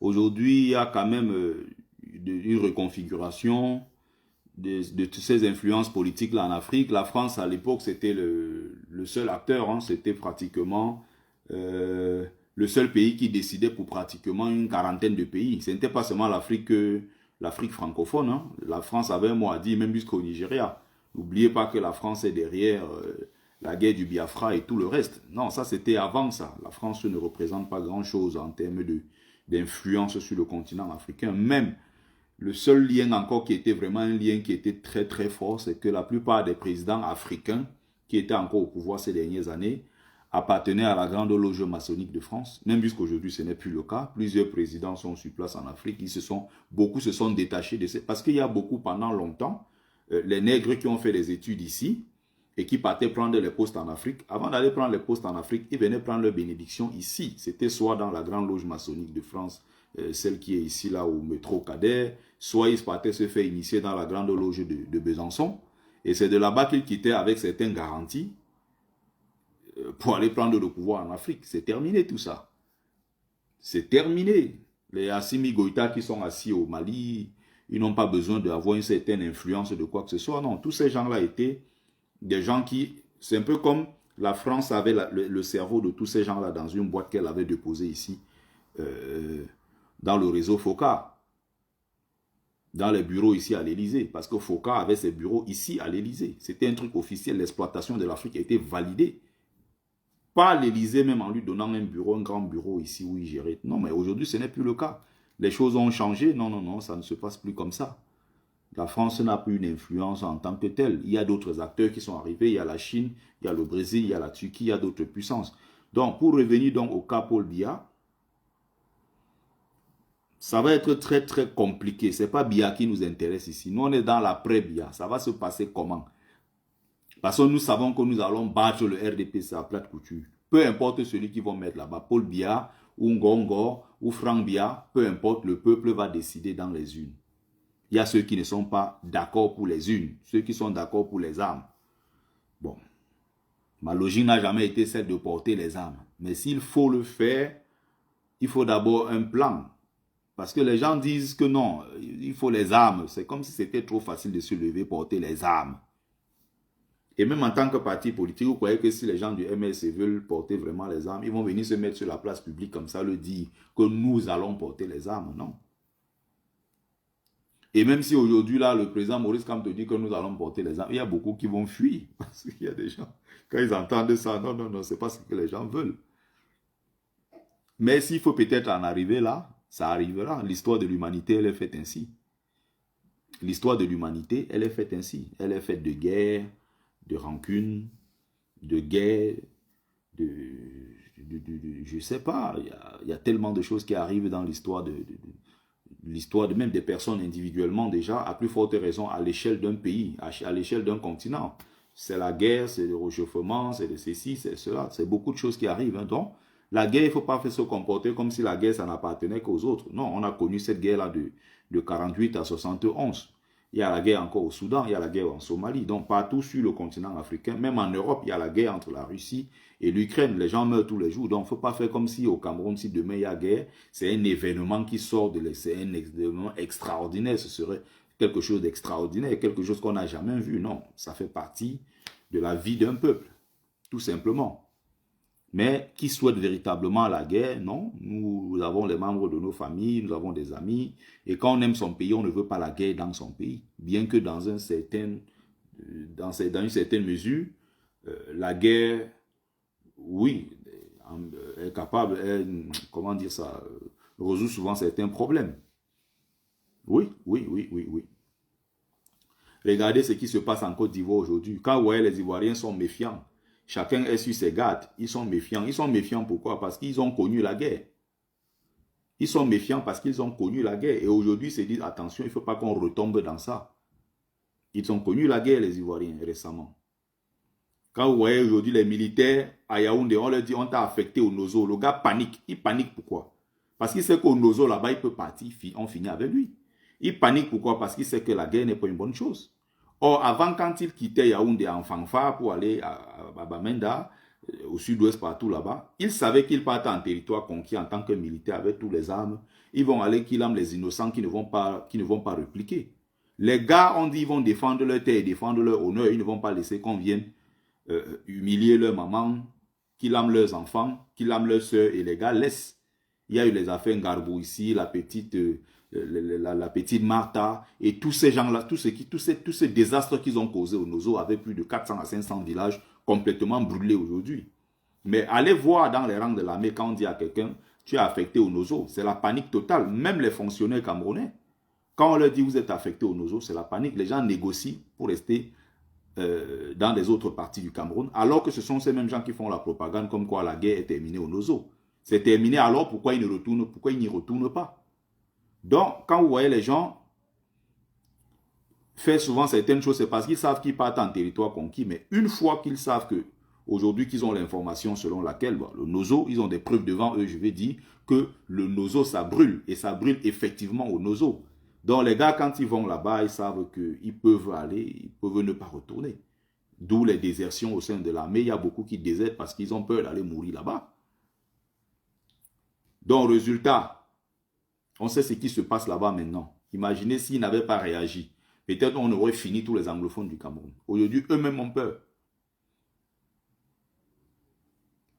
A: Aujourd'hui, il y a quand même une reconfiguration de toutes ces influences politiques là en Afrique. La France, à l'époque, c'était le seul acteur. Hein, c'était pratiquement le seul pays qui décidait pour pratiquement une quarantaine de pays. Ce n'était pas seulement l'Afrique francophone. Hein. La France avait un mot à dire, même jusqu'au Nigeria. N'oubliez pas que la France est derrière la guerre du Biafra et tout le reste. Non, ça c'était avant ça. La France ne représente pas grand-chose en termes d'influence sur le continent africain. Même le seul lien encore qui était vraiment un lien qui était très très fort, c'est que la plupart des présidents africains qui étaient encore au pouvoir ces dernières années appartenaient à la grande loge maçonnique de France. Même jusqu'aujourd'hui, ce n'est plus le cas. Plusieurs présidents sont sur place en Afrique. Beaucoup se sont détachés de ça. Parce qu'il y a beaucoup, pendant longtemps, les nègres qui ont fait des études ici et qui partaient prendre les postes en Afrique, avant d'aller prendre les postes en Afrique, ils venaient prendre leur bénédiction ici. C'était soit dans la grande loge maçonnique de France, celle qui est ici, là, au métro Cadet, soit ils partaient se faire initier dans la grande loge de Besançon. Et c'est de là-bas qu'ils quittaient avec certaines garanties pour aller prendre le pouvoir en Afrique. C'est terminé tout ça. C'est terminé. Les Assimi Goïta qui sont assis au Mali, ils n'ont pas besoin d'avoir une certaine influence de quoi que ce soit. Non, tous ces gens-là étaient des gens qui... C'est un peu comme la France avait le cerveau de tous ces gens-là dans une boîte qu'elle avait déposée ici, dans le réseau FOCA, dans les bureaux ici à l'Élysée, parce que FOCA avait ses bureaux ici à l'Élysée. C'était un truc officiel, l'exploitation de l'Afrique a été validée. Pas l'Élysée même en lui donnant un bureau, un grand bureau ici où il gérait. Non, mais aujourd'hui ce n'est plus le cas. Les choses ont changé. Non, non, non, ça ne se passe plus comme ça. La France n'a plus une influence en tant que telle. Il y a d'autres acteurs qui sont arrivés. Il y a la Chine, il y a le Brésil, il y a la Turquie, il y a d'autres puissances. Donc, pour revenir donc au cas Paul Biya, ça va être très très compliqué. Ce n'est pas Biya qui nous intéresse ici. Nous, on est dans l'après-Biya. Ça va se passer comment? Parce que nous savons que nous allons battre le RDPC à plate couture. Peu importe celui qui va mettre là-bas, Paul Biya, ou Ngongo, ou Franck Biya, peu importe, le peuple va décider dans les urnes. Il y a ceux qui ne sont pas d'accord pour les urnes, ceux qui sont d'accord pour les armes. Bon, ma logique n'a jamais été celle de porter les armes. Mais s'il faut le faire, il faut d'abord un plan. Parce que les gens disent que non, il faut les armes. C'est comme si c'était trop facile de se lever, porter les armes. Et même en tant que parti politique, vous croyez que si les gens du MLC veulent porter vraiment les armes, ils vont venir se mettre sur la place publique comme ça, le dire que nous allons porter les armes, non. Et même si aujourd'hui, là, le président Maurice Kamto dit que nous allons porter les armes, il y a beaucoup qui vont fuir. Parce qu'il y a des gens, quand ils entendent ça, non, non, non, c'est pas ce que les gens veulent. Mais s'il faut peut-être en arriver là, ça arrivera. L'histoire de l'humanité, elle est faite ainsi. L'histoire de l'humanité, elle est faite ainsi. Elle est faite de guerre, de rancune, de guerre, je ne sais pas, il y a tellement de choses qui arrivent dans l'histoire l'histoire de même des personnes individuellement déjà, à plus forte raison à l'échelle d'un pays, à l'échelle d'un continent. C'est la guerre, c'est le réchauffement, c'est de ceci, c'est cela, c'est beaucoup de choses qui arrivent. Hein. Donc, la guerre, il ne faut pas se comporter comme si la guerre, ça n'appartenait qu'aux autres. Non, on a connu cette guerre-là de 48 à 71. Il y a la guerre encore au Soudan, il y a la guerre en Somalie. Donc partout sur le continent africain, même en Europe, il y a la guerre entre la Russie et l'Ukraine. Les gens meurent tous les jours. Donc il ne faut pas faire comme si au Cameroun, si demain il y a guerre, c'est un événement qui sort c'est un événement extraordinaire. Ce serait quelque chose d'extraordinaire, quelque chose qu'on n'a jamais vu. Non, ça fait partie de la vie d'un peuple, tout simplement. Mais qui souhaite véritablement la guerre, non. Nous avons les membres de nos familles, nous avons des amis. Et quand on aime son pays, on ne veut pas la guerre dans son pays. Bien que dans une certaine mesure, la guerre, oui, est capable, comment dire ça, résout souvent certains problèmes. Oui, oui, oui, oui, oui. Regardez ce qui se passe en Côte d'Ivoire aujourd'hui. Quand vous voyez les Ivoiriens sont méfiants, chacun est sur ses gardes, ils sont méfiants. Ils sont méfiants pourquoi? Parce qu'ils ont connu la guerre. Ils sont méfiants parce qu'ils ont connu la guerre. Et aujourd'hui, ils se disent, attention, il ne faut pas qu'on retombe dans ça. Ils ont connu la guerre, les Ivoiriens, récemment. Quand vous voyez aujourd'hui les militaires à Yaoundé, on leur dit, on t'a affecté au Nozo. Le gars panique. Il panique pourquoi? Parce qu'il sait qu'au Nozo, là-bas, il peut partir, on finit avec lui. Il panique pourquoi? Parce qu'il sait que la guerre n'est pas une bonne chose. Or, avant, quand il quittait Yaoundé en fanfare pour aller à Bamenda, au sud-ouest, partout là-bas, il savait qu'il partait en territoire conquis en tant que militaire avec tous les armes. Ils vont aller killer les innocents qui ne vont pas répliquer. Les gars ont dit qu'ils vont défendre leur terre et défendre leur honneur. Ils ne vont pas laisser qu'on vienne humilier leur maman, qu'ils lament leurs enfants, qu'ils lament leurs soeurs, et les gars laissent. Il y a eu les affaires Ngarbou ici, la petite Martha, et tous ces gens-là, tous ces désastres qu'ils ont causés au Nozo, avec plus de 400 à 500 villages complètement brûlés aujourd'hui. Mais allez voir dans les rangs de l'armée, quand on dit à quelqu'un, tu es affecté au Nozo, c'est la panique totale. Même les fonctionnaires camerounais, quand on leur dit vous êtes affecté au Nozo, c'est la panique. Les gens négocient pour rester dans les autres parties du Cameroun, alors que ce sont ces mêmes gens qui font la propagande comme quoi la guerre est terminée au Nozo. C'est terminé, alors pourquoi ils n'y retournent pas? Donc, quand vous voyez les gens faire souvent certaines choses, c'est parce qu'ils savent qu'ils partent en territoire conquis, mais une fois qu'ils savent que aujourd'hui qu'ils ont l'information selon laquelle le Nozo, ils ont des preuves devant eux, je vais dire que le Nozo, ça brûle, et ça brûle effectivement au Nozo. Donc les gars, quand ils vont là-bas, ils savent qu'ils peuvent aller, ils peuvent ne pas retourner. D'où les désertions au sein de l'armée. Il y a beaucoup qui désertent parce qu'ils ont peur d'aller mourir là-bas. Donc résultat, on sait ce qui se passe là-bas maintenant. Imaginez s'ils n'avaient pas réagi. Peut-être on aurait fini tous les anglophones du Cameroun. Aujourd'hui, eux-mêmes ont peur.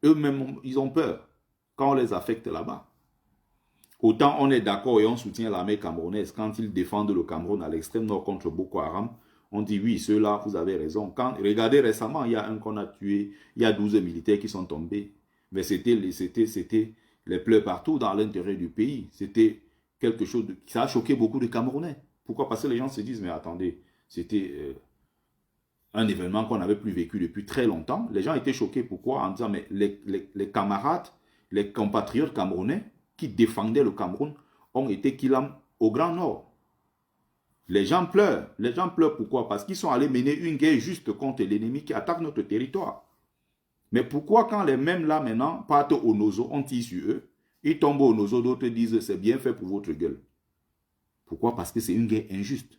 A: Eux-mêmes, ils ont peur quand on les affecte là-bas. Autant on est d'accord et on soutient l'armée camerounaise quand ils défendent le Cameroun à l'extrême nord contre Boko Haram. On dit oui, ceux-là, vous avez raison. Regardez récemment, il y a un qu'on a tué, il y a 12 militaires qui sont tombés. Mais c'était les pleurs partout dans l'intérieur du pays. C'était quelque chose ça a choqué beaucoup de Camerounais. Pourquoi? Parce que les gens se disent, mais attendez, c'était un événement qu'on n'avait plus vécu depuis très longtemps. Les gens étaient choqués. Pourquoi? En disant, mais les camarades, les compatriotes camerounais qui défendaient le Cameroun ont été killés au Grand Nord. Les gens pleurent. Les gens pleurent pourquoi? Parce qu'ils sont allés mener une guerre juste contre l'ennemi qui attaque notre territoire. Mais pourquoi quand les mêmes là maintenant partent au Nozo, on tire sur eux, ils tombent au Nozo, d'autres disent c'est bien fait pour votre gueule. Pourquoi? Parce que c'est une guerre injuste.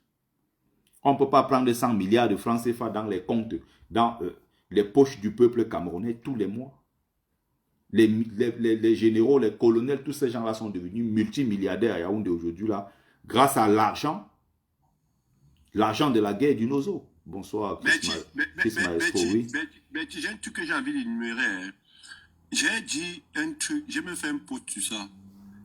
A: On ne peut pas prendre 100 milliards de francs CFA dans les comptes, dans les poches du peuple camerounais tous les mois. Les généraux, les colonels, tous ces gens-là sont devenus multimilliardaires à Yaoundé aujourd'hui là, grâce à l'argent de la guerre du Nozo. Bonsoir, Chris Maestro, oui.
B: Mais j'ai un truc que j'ai envie d'énumérer. Hein. J'ai dit un truc, j'ai me fait un post sur ça.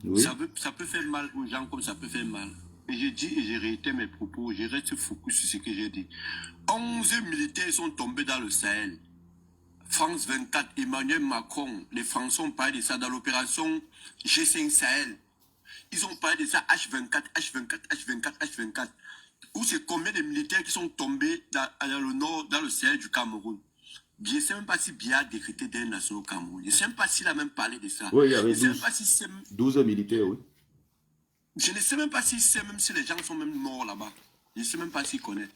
B: Oui. Ça peut faire mal aux gens comme ça peut faire mal. Et j'ai dit et j'ai réitéré mes propos, je reste focus sur ce que j'ai dit. 11 militaires sont tombés dans le Sahel. France 24, Emmanuel Macron, les Français ont parlé de ça dans l'opération G5 Sahel. Ils ont parlé de ça H24, H24, H24, H24. Où c'est combien de militaires qui sont tombés dans le nord, dans le Sahel du Cameroun. Je ne sais même pas si Biya a décrété des nations au Cameroun. Je ne sais même pas s'il a même parlé de ça.
A: Oui, il y avait 12 militaires, oui.
B: Je ne sais même pas s'il sait même si les gens sont même morts là-bas. Je ne sais même pas s'il connaît.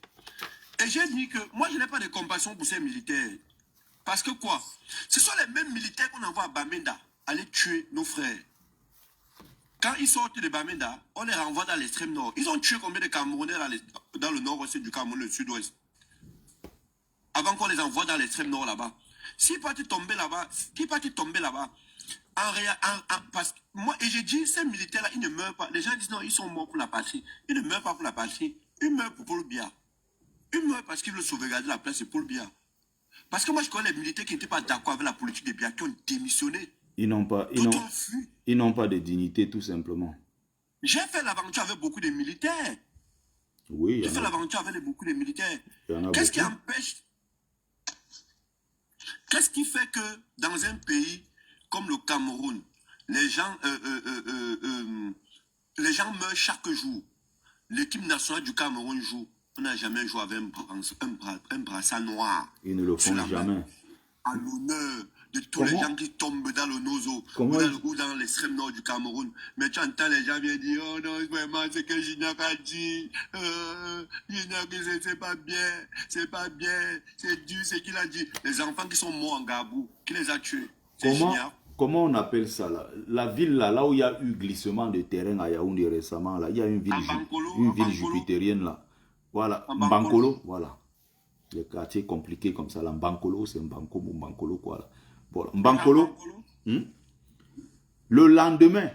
B: Et j'ai dit que moi, je n'ai pas de compassion pour ces militaires. Parce que quoi? Ce sont les mêmes militaires qu'on envoie à Bamenda aller tuer nos frères. Quand ils sortent de Bamenda, on les renvoie dans l'extrême nord. Ils ont tué combien de Camerounais dans le nord-ouest du Cameroun, le sud-ouest, avant qu'on les envoie dans l'extrême nord là-bas. S'ils partent tomber là-bas, parce que moi, et j'ai dit, ces militaires-là, ils ne meurent pas. Les gens disent non, ils sont morts pour la patrie. Ils ne meurent pas pour la patrie. Ils meurent pour Paul Biya. Ils meurent parce qu'ils veulent sauvegarder la place de Paul Biya. Parce que moi, je connais les militaires qui n'étaient pas d'accord avec la politique de Biya, qui ont démissionné.
A: Ils n'ont pas, ils n'ont pas de dignité, tout simplement.
B: J'ai fait l'aventure avec beaucoup de militaires.
A: Oui.
B: J'ai fait l'aventure avec beaucoup de militaires. Qu'est-ce qui empêche? Qu'est-ce qui fait que dans un pays comme le Cameroun, les gens meurent chaque jour? L'équipe nationale du Cameroun joue. On n'a jamais joué avec un brassard noir.
A: Ils ne le font jamais.
B: À l'honneur de tous les gens qui tombent dans le Nozo ou dans l'extrême nord du Cameroun. Mais tu entends les gens viennent dire, oh non, vraiment, c'est que Gignac a dit, Gignac, c'est pas bien, c'est dur, c'est qu'il a dit. Les enfants qui sont morts en Gabou, qui les a tués, c'est Gignac.
A: Comment on appelle ça là? La ville là où il y a eu glissement de terrain à Yaoundé récemment, là, il y a une ville jupitérienne là. Voilà, Mbankolo, voilà. Les quartiers compliqués comme ça, là, Mbankolo, c'est Mbankolo quoi là. Voilà. Mbankolo, le lendemain,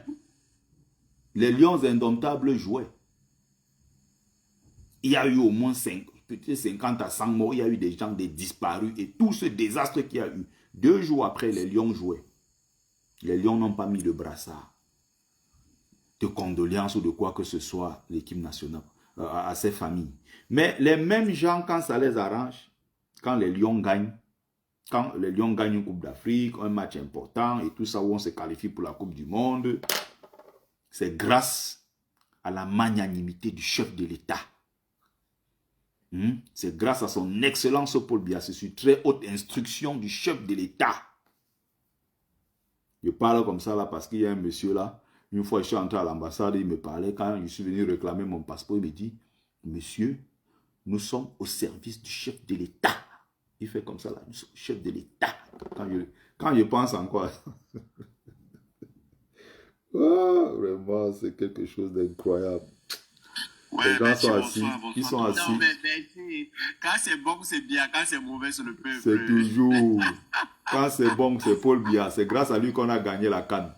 A: les Lions Indomptables jouaient. Il y a eu au moins 50 à 100 morts, il y a eu des gens, des disparus et tout ce désastre qu'il y a eu. 2 jours après, les Lions jouaient. Les Lions n'ont pas mis de brassard de condoléances ou de quoi que ce soit l'équipe nationale à ces familles. Mais les mêmes gens, quand ça les arrange, quand les Lions gagnent une Coupe d'Afrique, un match important et tout ça où on se qualifie pour la Coupe du Monde, c'est grâce à la magnanimité du chef de l'État. C'est grâce à son excellence Paul Biya, c'est sur très haute instruction du chef de l'État. Je parle comme ça là parce qu'il y a un monsieur là, une fois je suis entré à l'ambassade, il me parlait, quand je suis venu réclamer mon passeport, il me dit, monsieur, nous sommes au service du chef de l'État. Il fait comme ça là, nous sommes au chef de l'État. Quand je pense encore, oh, vraiment c'est quelque chose d'incroyable.
B: Ouais,
A: les gens sont assis, ils sont assis.
B: Non, mais quand c'est bon, c'est bien. Quand c'est mauvais, c'est le peuple.
A: C'est toujours. Quand c'est bon, c'est Paul Biya. C'est grâce à lui qu'on a gagné la CAN.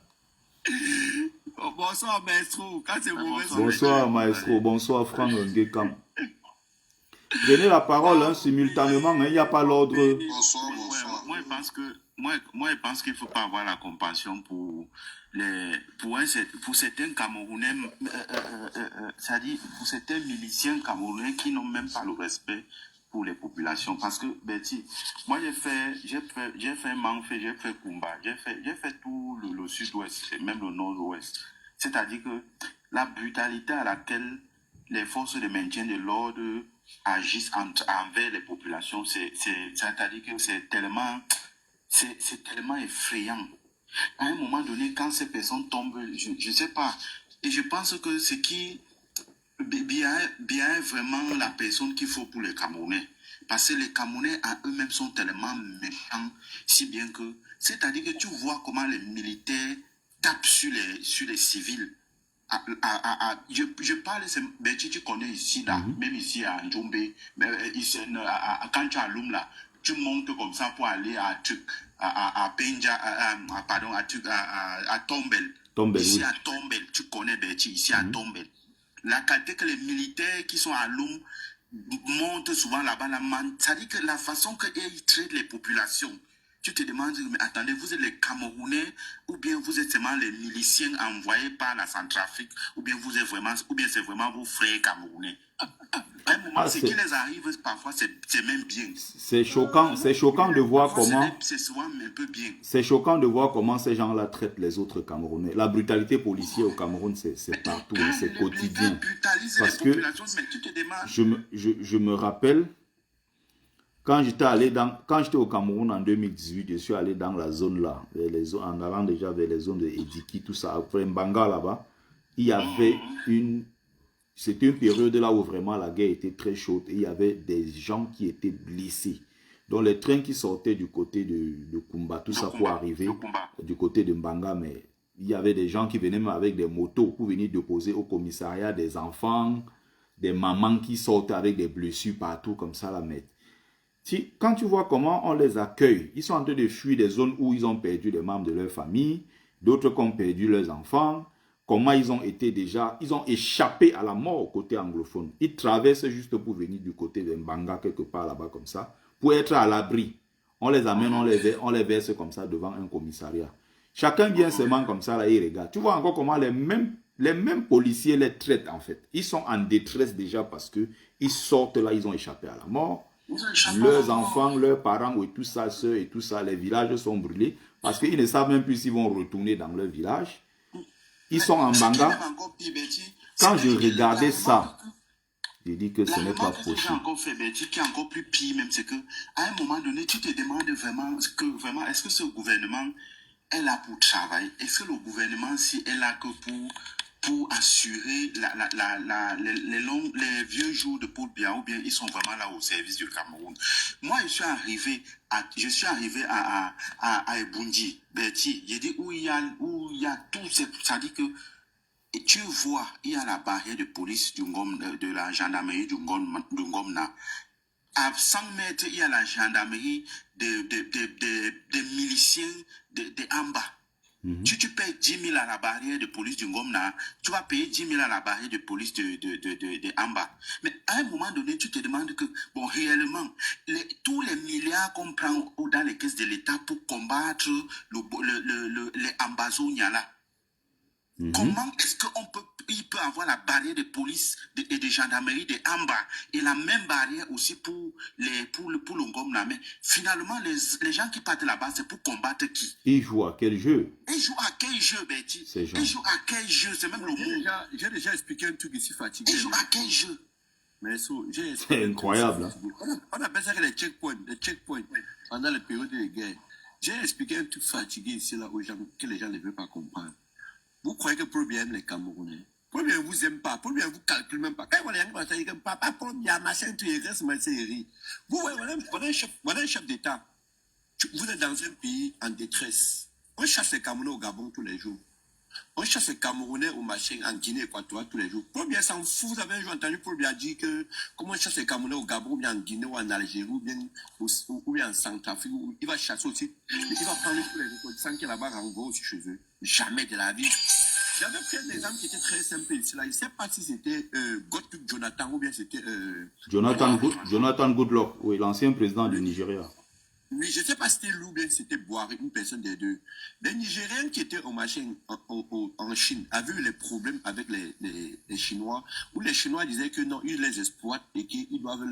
B: Bonsoir, maestro. Quand c'est mauvais, c'est
A: bonsoir, maestro. Bonsoir, Franck Ngekam. Prenez la parole simultanément. Il n'y a pas l'ordre.
B: Bonsoir. Moi, je pense qu'il ne faut pas avoir la compassion pour certains Camerounais, c'est-à-dire pour certains miliciens camerounais qui n'ont même pas le respect pour les populations. Parce que, Betty, moi j'ai fait Manfé, j'ai fait Kumba, j'ai fait tout le sud-ouest, et même le nord-ouest. C'est-à-dire que la brutalité à laquelle les forces de maintien de l'ordre agissent envers les populations, c'est-à-dire que c'est tellement effrayant. À un moment donné, quand ces personnes tombent, je ne sais pas, et je pense que ce qui Biya est vraiment la personne qu'il faut pour les Camerounais. Parce que les Camerounais à eux-mêmes sont tellement méchants, si bien que, c'est-à-dire que tu vois comment les militaires tapent sur les civils. Je parle, tu connais ici, là, même ici à Njombe, quand tu es à Loum, là, tu montes comme ça pour aller à Tombel. Ici à Tombel, tu connais Betty, ici à Tombel. La qualité que les militaires qui sont à Loum montent souvent là-bas, c'est-à-dire que la façon qu'ils traitent les populations, tu te demandes, mais attendez, vous êtes les Camerounais ou bien vous êtes seulement les miliciens envoyés par la Centrafrique ou bien c'est vraiment vos frères Camerounais. À un moment, ce qui les arrive parfois, c'est même bien.
A: C'est choquant de voir comment.
B: C'est souvent un peu bien.
A: C'est choquant de voir comment ces gens-là traitent les autres Camerounais. La brutalité policière au Cameroun, c'est partout, c'est quotidien. Parce que je me rappelle. Quand j'étais au Cameroun en 2018, je suis allé dans la zone là, en allant déjà vers les zones de Ediki, tout ça, après Mbanga là-bas, il y avait c'était une période là où vraiment la guerre était très chaude et il y avait des gens qui étaient blessés. Donc les trains qui sortaient du côté de Kumba, tout ça pour arriver du côté de Mbanga, mais il y avait des gens qui venaient même avec des motos pour venir déposer au commissariat des enfants, des mamans qui sortent avec des blessures partout comme ça, la mettre. Quand tu vois comment on les accueille, ils sont en train de fuir des zones où ils ont perdu des membres de leur famille, d'autres qui ont perdu leurs enfants, comment ils ont été déjà, ils ont échappé à la mort côté anglophone. Ils traversent juste pour venir du côté de Mbanga, quelque part là-bas comme ça, pour être à l'abri. On les amène, on les verse comme ça devant un commissariat. Chacun vient seulement comme ça, là, il regarde. Tu vois encore comment les mêmes policiers les traitent en fait. Ils sont en détresse déjà parce que ils sortent là, ils ont échappé à la mort. Leurs enfants, leurs parents et tout ça, soeurs et tout ça, les villages sont brûlés parce qu'ils ne savent même plus s'ils vont retourner dans leur village. Ils sont en Banga. Quand je regardais ça, j'ai dit que ce n'est pas possible.
B: Qui est encore plus pire même, c'est que à un moment donné, tu te demandes vraiment, est-ce que ce gouvernement est là pour travailler? Est-ce que le gouvernement si est là que pour assurer les vieux jours de Paul Biya, ou bien ils sont vraiment là au service du Cameroun? Moi, je suis arrivé à Eboundi, Berti, j'ai dit où il y a tout, ça dit que et tu vois, il y a la barrière de police de la gendarmerie du Ngomna. À 100 mètres, il y a la gendarmerie des miliciens de Amba. Si tu payes 10 000 à la barrière de police du Ngomna, tu vas payer 10 000 à la barrière de police de Amba. Mais à un moment donné, tu te demandes que, bon, réellement, tous les milliards qu'on prend dans les caisses de l'État pour combattre les Ambazonia là, comment est-ce qu'il peut avoir la barrière de police et de gendarmerie de Amba et la même barrière aussi pour le Ngomna? Mais finalement, les gens qui partent là-bas, c'est pour combattre qui?
A: Ils jouent à quel jeu?
B: Ils jouent à quel jeu, Betty? Ils jouent à quel jeu? C'est même le mot.
C: J'ai déjà expliqué un truc ici, fatigué.
B: Ils jouent à quel jeu?
A: C'est incroyable. Hein?
C: On appelle ça les checkpoints pendant les périodes de guerre. J'ai expliqué un truc fatigué ici là aux gens que les gens ne veulent pas comprendre. Vous croyez que Paul Biya aime les Camerounais? Paul Biya ne vous aime pas. Paul Biya ne vous calcule même pas. Quand vous allez papa, Paul Biya, machin, tu es reste, ma série. Vous voyez, voilà un chef d'État. Vous êtes dans un pays en détresse. On chasse les Camerounais au Gabon tous les jours. On chasse les Camerounais au machin en Guinée équatoriale tous les jours. Paul Biya s'en fout. Vous avez un jour entendu Paul Biya dire que comment on chasse les Camerounais au Gabon, ou bien en Guinée, ou en Algérie, ou bien en Centrafrique. Il va chasser aussi. Il va prendre tous les ressortissants qui là-bas renvoie aussi chez eux. Jamais de la vie. J'avais pris un exemple qui était très simple ici. Là. Je ne sais pas si c'était Goodluck Jonathan ou bien c'était...
A: Jonathan Goodluck, oui, l'ancien président du Nigeria.
C: Oui, je ne sais pas si c'était lui ou bien c'était Boari, une personne des deux. Les Nigériens qui étaient en Chine avaient eu les problèmes avec les Chinois, où les Chinois disaient que non, ils les exploitent et qu'ils doivent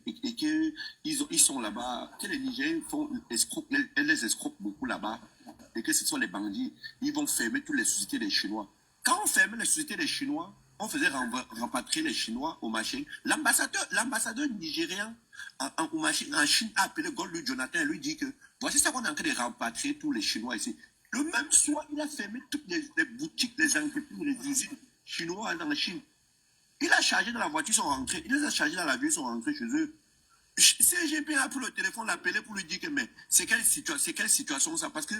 C: et qu'ils sont là-bas, que les Nigériens les escroquent beaucoup là-bas, et que ce sont les bandits. Ils vont fermer toutes les sociétés des Chinois. Quand on fermait les sociétés des Chinois, on faisait rapatrier les Chinois au machin. L'ambassadeur nigérien en Chine a appelé Goodluck Jonathan et lui dit que voici ça qu'on est en train de rapatrier tous les Chinois ici. Le même soir, il a fermé toutes les boutiques, les entreprises, les usines chinoises dans la Chine. Il a chargé dans la voiture, ils sont rentrés. Il les a chargés dans la vie, ils sont rentrés chez eux. CGP a pris le téléphone, l'appelé pour lui dire que mais c'est quelle situation ça? Parce que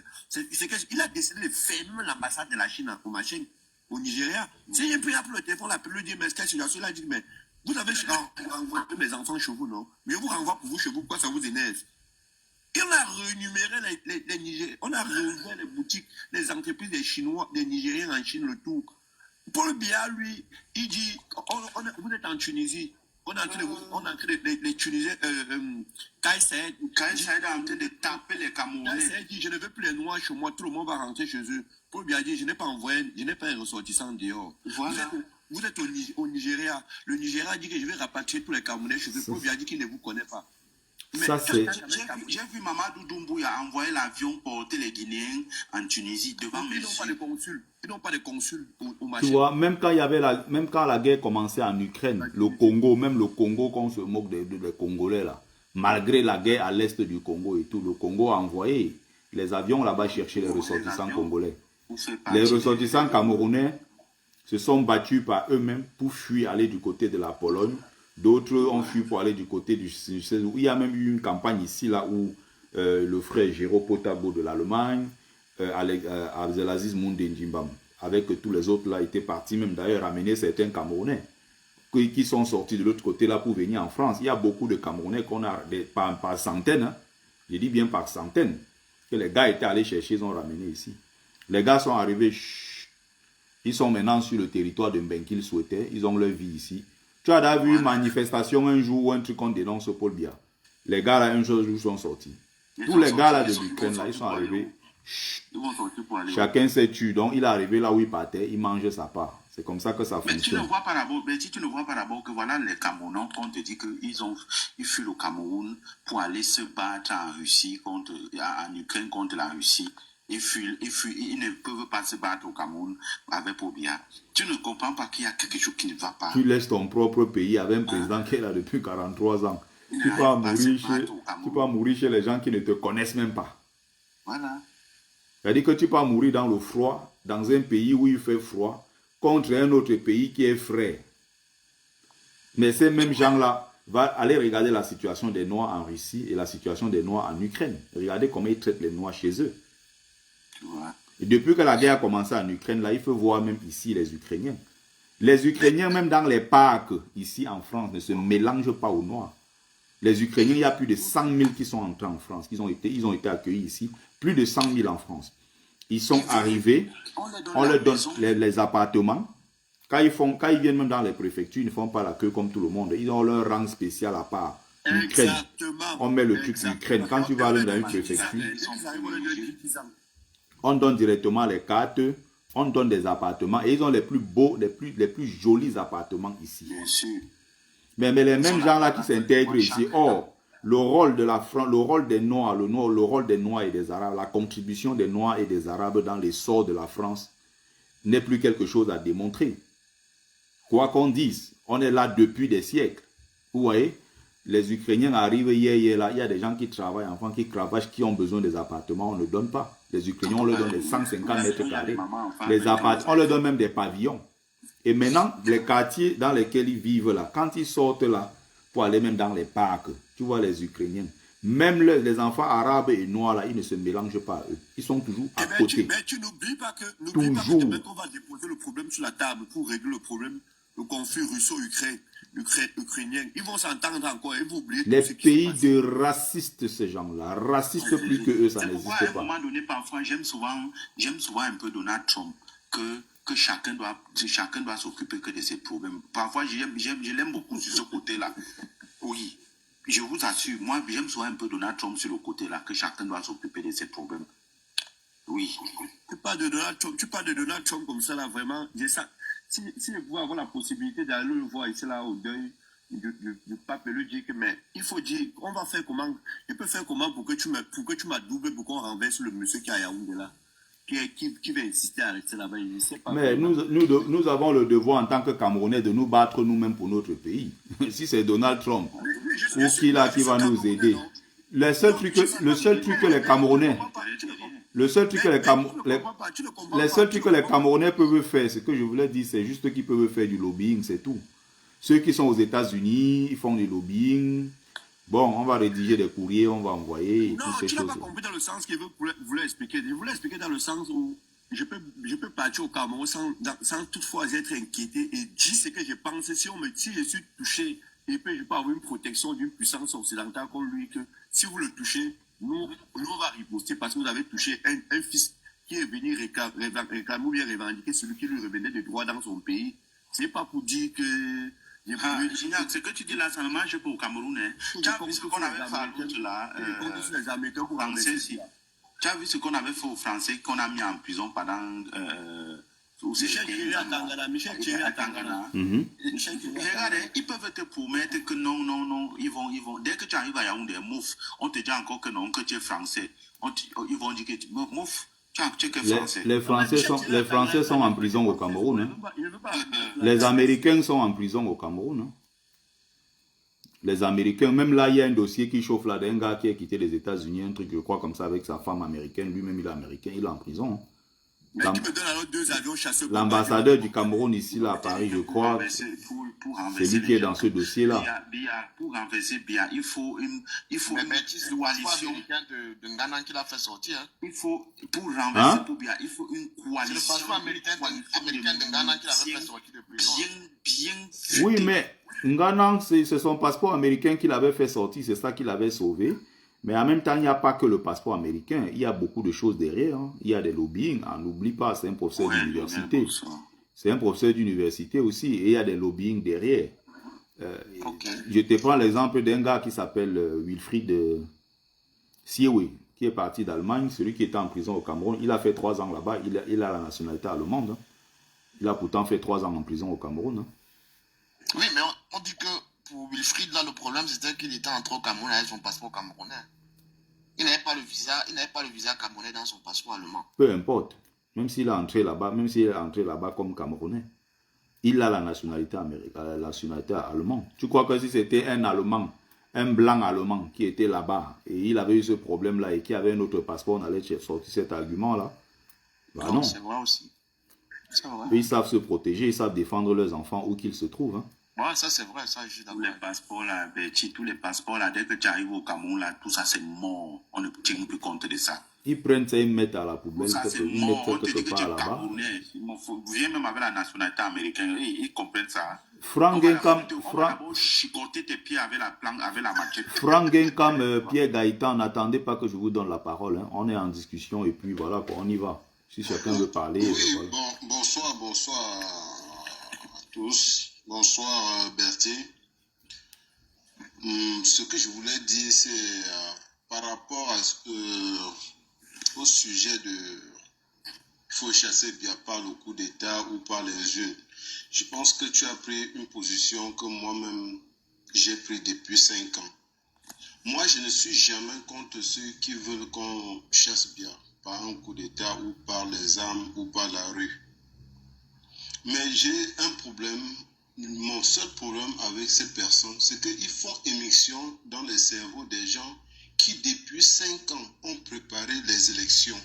C: il a décidé de fermer l'ambassade de la Chine au machin. Au Nigeria, si j'ai pris le téléphone, l'appel, lui dit, mais quelle situation? Il a dit, mais vous avez renvoyé mes enfants chez vous, non? Mais vous renvoie pour vous chez vous, pourquoi ça vous énerve? Et on a rémunéré les Nigériens, on a rémunéré les boutiques, les entreprises des Chinois, des Nigériens en Chine, le tout. Paul Biya, lui, il dit, vous êtes en Tunisie, on est en train de les Tunisiens, Kais Saïed est en train de taper les Camerounais. Kais Saïed dit, je ne veux plus les Noirs chez moi, tout le monde va rentrer chez eux. Paul Biya dit, je n'ai pas un ressortissant dehors. Voilà. Vous êtes au Nigeria. Le Nigeria dit que je vais rapatrier tous les Camerounais chez eux. Paul Biya dit qu'il ne vous connaît pas.
B: J'ai vu Mamadou Doumbouya envoyer l'avion porter les Guinéens en Tunisie devant mes yeux.
C: Ils n'ont pas de consul au marché.
A: Tu vois, même quand la guerre commençait en Ukraine, le Congo, qu'on se moque des Congolais là, malgré la guerre à l'est du Congo et tout, le Congo a envoyé les avions là-bas chercher les ressortissants congolais. Les ressortissants camerounais se sont battus par eux-mêmes pour fuir, aller du côté de la Pologne. D'autres ont fui pour aller du côté du César. Il y a même eu une campagne ici là où le frère Jérôme Potabo de l'Allemagne, Abdelaziz Moundé Ndjimbam, avec tous les autres là, étaient partis même d'ailleurs ramener certains Camerounais qui sont sortis de l'autre côté là pour venir en France. Il y a beaucoup de Camerounais qu'on a par centaines, hein, je dis bien par centaines, que les gars étaient allés chercher, ils ont ramené ici. Les gars sont arrivés, ils sont maintenant sur le territoire de Mbengue qu'ils souhaitaient, ils ont leur vie ici. Tu as déjà vu une manifestation un jour ou un truc qu'on dénonce Paul Biya. Les gars là, un jour sont sortis. Tous les gars là de l'Ukraine là, ils sont arrivés. Chacun s'est tué, donc il est arrivé là où il partait, il mange sa part. C'est comme ça que ça fonctionne.
C: Tu ne vois pas d'abord que voilà les Camerounais, on te dit qu'ils fuient le Cameroun pour aller se battre en Russie, en Ukraine contre la Russie. Ils ne peuvent pas se battre au Cameroun avec Pobia. Tu ne comprends pas qu'il y a quelque chose qui ne va pas.
A: Tu laisses ton propre pays avec un président qui est là depuis 43 ans. Tu peux mourir chez les gens qui ne te connaissent même pas.
C: Voilà.
A: C'est-à-dire que tu peux mourir dans le froid, dans un pays où il fait froid, contre un autre pays qui est frais. Mais ces mêmes gens-là vont aller regarder la situation des Noirs en Russie et la situation des Noirs en Ukraine. Regardez comment ils traitent les Noirs chez eux. Et depuis que la guerre a commencé en Ukraine, là, il faut voir même ici les Ukrainiens. Les Ukrainiens, même dans les parcs, ici en France, ne se mélangent pas aux Noirs. Les Ukrainiens, il y a plus de 100 000 qui sont entrés en France. Ils ont été accueillis ici. Plus de 100 000 en France. Ils sont arrivés, on leur donne les appartements. Quand ils viennent même dans les préfectures, ils ne font pas la queue comme tout le monde. Ils ont leur rang spécial à part. Ukraine. On met le truc Ukraine. Quand tu vas aller dans une préfecture, on donne directement les cartes, on donne des appartements et ils ont les plus beaux, les plus jolis appartements ici. Mais les mêmes gens là qui s'intègrent ici, or, le rôle des Noirs, le rôle des Noirs et des Arabes, la contribution des Noirs et des Arabes dans l'essor de la France n'est plus quelque chose à démontrer. Quoi qu'on dise, on est là depuis des siècles. Vous voyez, les Ukrainiens arrivent hier, là, il y a des gens qui travaillent, enfants qui cravachent, qui ont besoin des appartements, on ne donne pas. Les Ukrainiens, on leur donne des 150 mètres carrés. Les appartements, on leur donne même des pavillons. Et maintenant, les quartiers dans lesquels ils vivent là, quand ils sortent là, pour aller même dans les parcs, tu vois les Ukrainiens, même les enfants arabes et noirs là, ils ne se mélangent pas à eux. Ils sont toujours à côté.
B: Mais tu n'oublies pas que
A: Toujours.
B: demain qu'on va déposer le problème sur la table pour régler le problème, le conflit russo-ukrainien. Ils vont s'entendre encore et vous oubliez
A: Les pays de racistes, ces gens-là, racistes plus que eux, ça n'existe pas.
C: À un moment donné, parfois, j'aime souvent un peu Donald Trump, que chacun doit s'occuper que de ses problèmes. Parfois, je l'aime beaucoup sur ce côté-là. Oui, je vous assure, moi, j'aime souvent un peu Donald Trump sur le côté-là, que chacun doit s'occuper de ses problèmes. Oui.
B: Tu parles de Donald Trump comme ça, là, vraiment. Si je pouvais avoir la possibilité d'aller le voir ici, là, au deuil du pape, et lui dire que, mais il faut dire, on va faire comment, je peux faire comment pour que tu m'adoubles, pour qu'on renverse le monsieur qui est à Yaoundé, là, qui va insister à rester là-bas, je ne sais pas.
A: Mais nous avons le devoir en tant que Camerounais de nous battre nous-mêmes pour notre pays. Si c'est Donald Trump ou qui là qui va nous aider. Le seul truc que les Camerounais, les Camerounais peuvent faire, ce que je voulais dire, c'est juste qu'ils peuvent faire du lobbying, c'est tout. Ceux qui sont aux États-Unis, ils font du lobbying. Bon, on va rédiger des courriers, on va envoyer.
B: Non, tu n'as pas compris dans le sens qu'il voulait expliquer. Je voulais expliquer dans le sens où je peux partir au Cameroun sans toutefois être inquiété et dire ce que je pense. Si je suis touché, je peux avoir une protection d'une puissance occidentale comme lui, que si vous le touchez, nous on va riposter parce que vous avez touché un fils qui est venu réclamer ou bien revendiquer celui qui lui revenait des droits dans son pays. Ce n'est pas pour dire que...
C: Ce que tu dis là, ça ne marche pas au Cameroun. Tu as vu ce qu'on avait fait à l'autre là, tu as vu ce qu'on avait fait aux Français, qu'on a mis en prison pendant...
B: Michel Thierry à Tangana.
C: Regardez, ils peuvent te promettre que non, ils vont. Dès que tu arrives à Yaoundé, mouf, on te dit encore que non, que tu es français. Ils vont dire que tu mouf.
A: Les Français sont en prison au Cameroun. Hein. Les Américains sont en prison au Cameroun. Hein. Les Américains, même là, il y a un dossier qui chauffe là d'un gars qui a quitté les États-Unis, un truc, je crois, comme ça, avec sa femme américaine. Lui-même, il est américain, il est en prison. Hein.
C: Mais tu me donnes alors 2 avions chasseurs.
A: L'ambassadeur du Cameroun ici, là, à Paris, je crois, c'est lui qui est dans ce dossier-là.
B: Pour renverser Biya, il faut une coalition.
C: de Ghana qui l'a fait sortir. Hein.
B: Il faut, pour renverser pour Biya, il faut une coalition.
C: C'est le passeport américain de Ghana qui l'avait fait sortir de prison.
B: Bien.
A: Oui, mais Ghana, c'est son passeport américain qu'il avait fait sortir, c'est ça qui l'avait sauvé. Mais en même temps, il n'y a pas que le passeport américain. Il y a beaucoup de choses derrière. Hein. Il y a des lobbying. On n'oublie pas, c'est un professeur d'université. C'est un professeur d'université aussi. Et il y a des lobbying derrière. Je te prends l'exemple d'un gars qui s'appelle Wilfried Siewe, qui est parti d'Allemagne. Celui qui était en prison au Cameroun. Il a fait 3 ans là-bas. Il a la nationalité allemande. Hein. Il a pourtant fait 3 ans en prison au Cameroun. Hein.
C: Oui, mais on dit que pour Wilfried, là, le problème, c'était qu'il était entré au Cameroun avec son passeport camerounais. Il n'avait pas le visa camerounais dans son passeport allemand.
A: Peu importe. Même s'il est entré là-bas, comme Camerounais, il a la nationalité américaine, la nationalité allemande. Tu crois que si c'était un Allemand, un blanc allemand qui était là-bas et il avait eu ce problème-là et qui avait un autre passeport, on allait sortir cet argument-là? Bah non.
C: C'est vrai aussi.
A: Vrai. Ils savent se protéger, ils savent défendre leurs enfants où qu'ils se trouvent. Hein.
C: Ouais, ça c'est vrai, ça je suis d'accord.
B: Tous les passeports là, tous les passeports là, dès que tu arrives au Cameroun là, tout ça c'est mort. On ne tient plus compte de ça.
A: Ils prennent ça, ils mettent à la poubelle,
B: ça c'est
A: ils
B: mort. On te dit que tu es
A: là-bas.
B: Camerounais. Vous venez même avec la nationalité américaine, ils comprennent ça.
A: Franck
B: chicoter tes pieds avec la machette.
A: Franck comme Pierre Gaëtan, n'attendez pas que je vous donne la parole. Hein. On est en discussion et puis voilà, on y va. Si chacun veut parler.
D: Oui,
A: voilà.
D: bonsoir à tous. Bonsoir Berthier. Ce que je voulais dire, c'est par rapport au sujet de il faut chasser bien par le coup d'État ou par les jeunes. Je pense que tu as pris une position que moi-même j'ai pris depuis 5 ans. Moi, je ne suis jamais contre ceux qui veulent qu'on chasse bien par un coup d'État ou par les armes ou par la rue. Mais j'ai un problème, mon seul problème avec ces personnes, c'est qu'ils font émission dans les cerveaux des gens qui depuis 5 ans ont préparé les élections.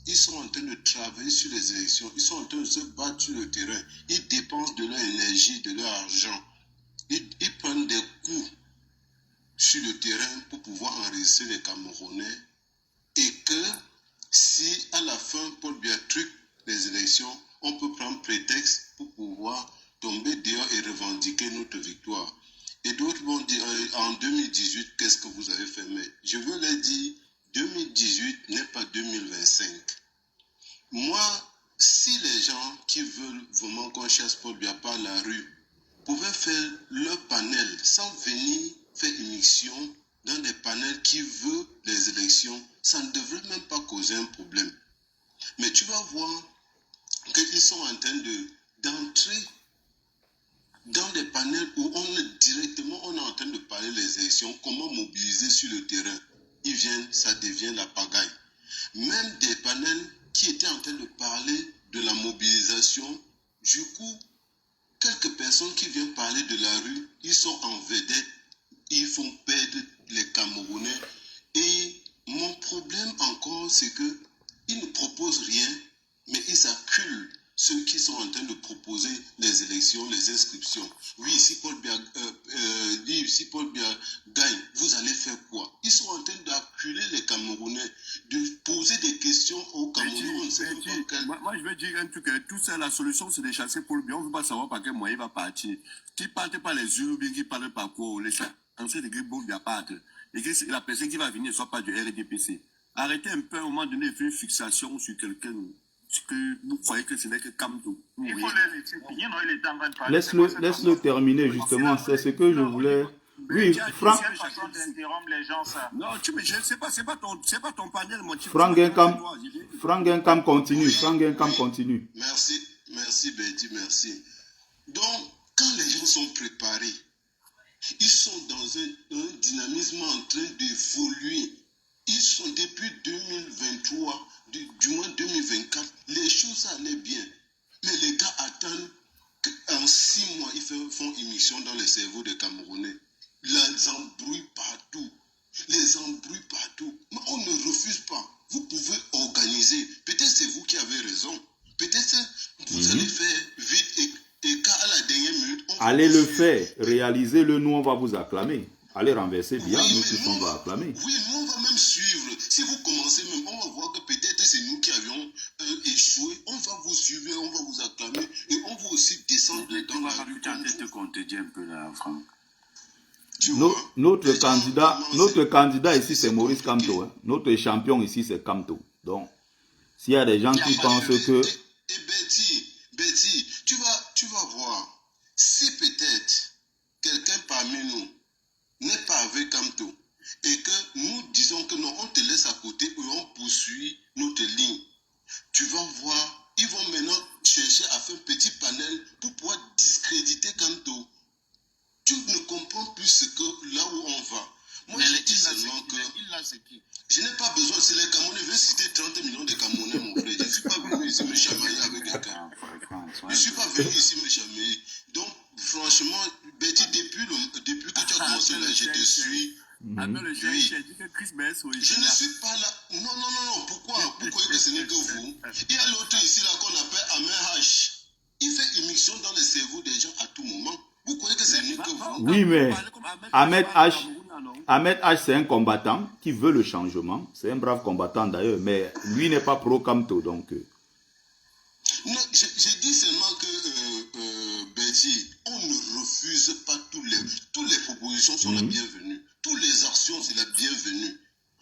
D: Ils sont en train de travailler sur les élections, ils sont en train de se battre sur le terrain, ils dépensent de leur énergie, de leur argent, ils prennent des coups sur le terrain pour pouvoir enregistrer les Camerounais et que si à la fin Paul Biya truque les élections, on peut prendre prétexte pour pouvoir tomber dehors et revendiquer notre victoire. Et d'autres vont dire en 2018 qu'est-ce que vous avez fait, mais je veux leur dire 2018 n'est pas 2025. Moi, si les gens qui veulent vraiment qu'on chasse Paul Biya par la rue pouvaient faire leur panel sans venir faire émission dans des panels qui veulent les élections, ça ne devrait même pas causer un problème. Mais tu vas voir qu'ils sont en train d'entrer dans des panels où on est en train de parler des élections, comment mobiliser sur le terrain. Ils viennent, ça devient la pagaille. Même des panels qui étaient en train de parler de la mobilisation, du coup, quelques personnes qui viennent parler de la rue, ils sont en vedette, ils font perdre les Camerounais. Et mon problème encore, c'est qu'ils ne proposent rien, mais ils acculent ceux qui sont en train de proposer les élections, les inscriptions. Oui, si Paul Biya gagne, vous allez faire quoi? Ils sont en train d'acculer les Camerounais, de poser des questions aux Camerounais.
C: Moi, je veux dire un truc, tout ça, la solution, c'est de chasser Paul Biya. On ne veut pas savoir par quel moyen il va partir. Tu ne parles pas les yeux, qui parlent par quoi, les chanceux de Paul Biya partent. Et que la personne qui va venir ne soit pas du RDPC. Arrêtez un peu, à un moment donné, faire une fixation sur quelqu'un. Que vous croyez que ce n'est que Kamto. Il faut les laisser finir, non, il est en train de parler.
A: Laisse-le terminer, justement, c'est ce que je voulais... Oui, Franck...
C: Non, mais je ne sais pas, c'est pas ton panel, moi.
A: Franck Genkam continue.
D: Merci Betty, merci. Donc, quand les gens sont préparés, ils sont dans un dynamisme en train d'évoluer. Ils sont depuis 2023, du moins 2024, les choses allaient bien. Mais les gars attendent qu'en 6 mois, ils font émission dans les cerveaux des Camerounais. Les embrouilles partout. Mais on ne refuse pas. Vous pouvez organiser. Peut-être c'est vous qui avez raison.
A: allez le faire, réalisez-le, nous on va vous acclamer. Allez renverser bien, nous tous on va acclamer.
D: Oui, nous on va même suivre. Si vous commencez même, on va voir que peut-être c'est nous qui avions échoué. On va vous suivre, on va vous acclamer et on va aussi descendre dans la rue.
C: Peut-être qu'on te dit un peu là, Franck.
A: Notre candidat ici c'est Maurice Kamto. Hein. Notre champion ici c'est Kamto. Donc, s'il y a des gens qui pensent que...
D: Et Betty, tu vas voir. Si peut-être quelqu'un parmi nous n'est pas avec Kamto et que nous disons que non, on te laisse à côté et on poursuit notre ligne, tu vas voir, ils vont maintenant chercher à faire un petit panel pour pouvoir discréditer Kamto. Tu ne comprends plus ce que là où on va. Moi, je dis seulement que je n'ai pas besoin, si les Camerounais veulent citer 30 millions de Camerounais, mon frère. Je ne suis pas venu ici me chamailler avec quelqu'un. Je ne suis pas venu ici me chamailler. Donc, franchement, Betty, depuis que tu as commencé là, je te suis.
C: Oui.
D: Je ne suis pas là. Non. Pourquoi? Vous croyez que ce n'est que vous? Il y a l'autre ici là qu'on appelle Ahmed H. Il fait émission dans le cerveau des gens à tout moment. Vous croyez que ce n'est que vous?
A: Oui, mais Ahmed H, c'est un combattant qui veut le changement. C'est un brave combattant d'ailleurs, mais lui n'est pas pro-Kamto, donc...
D: Non, je dis seulement que, Betty, on ne refuse pas toutes les propositions sont la bienvenue. Toutes les actions, c'est la bienvenue.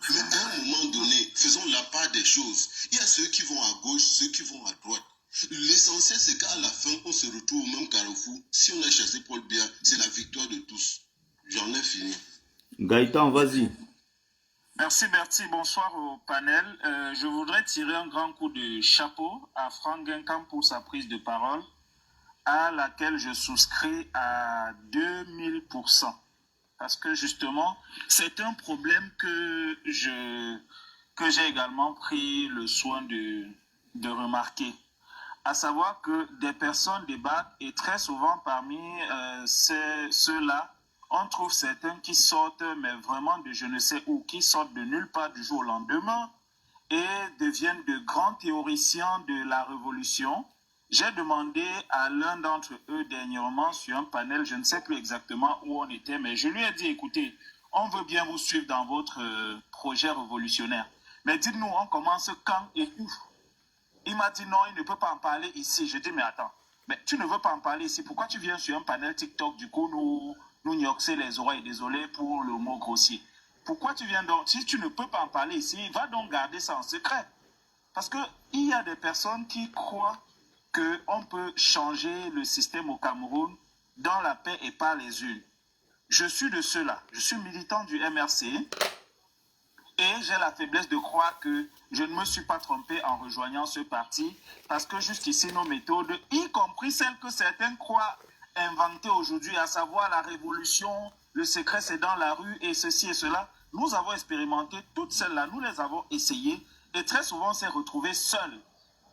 D: Mais à un moment donné, faisons la part des choses. Il y a ceux qui vont à gauche, ceux qui vont à droite. L'essentiel, c'est qu'à la fin, on se retrouve au même carrefour. Si on a chassé Paul Biya, c'est la victoire de tous. J'en ai fini.
A: Gaëtan, vas-y.
E: Merci Bertie, bonsoir au panel. Je voudrais tirer un grand coup de chapeau à Franck Guingamp pour sa prise de parole, à laquelle je souscris à 2000%. Parce que justement, c'est un problème que j'ai également pris le soin de remarquer. À savoir que des personnes débattent et très souvent parmi ceux-là, on trouve certains qui sortent, mais vraiment de je ne sais où, qui sortent de nulle part du jour au lendemain et deviennent de grands théoriciens de la révolution. J'ai demandé à l'un d'entre eux dernièrement sur un panel, je ne sais plus exactement où on était, mais je lui ai dit, écoutez, on veut bien vous suivre dans votre projet révolutionnaire, mais dites-nous, on commence quand et où? Il m'a dit non, il ne peut pas en parler ici. Je dis, mais attends, mais tu ne veux pas en parler ici. Pourquoi tu viens sur un panel TikTok, du coup, nous nioxer les oreilles? Désolé pour le mot grossier. Pourquoi tu viens donc? Si tu ne peux pas en parler ici, va donc garder ça en secret. Parce qu'il y a des personnes qui croient qu'on peut changer le système au Cameroun dans la paix et par les urnes. Je suis de ceux-là. Je suis militant du MRC. Et j'ai la faiblesse de croire que je ne me suis pas trompé en rejoignant ce parti, parce que jusqu'ici, nos méthodes, y compris celles que certains croient inventer aujourd'hui, à savoir la révolution, le secret c'est dans la rue et ceci et cela, nous avons expérimenté toutes celles-là, nous les avons essayées et très souvent on s'est retrouvés seuls.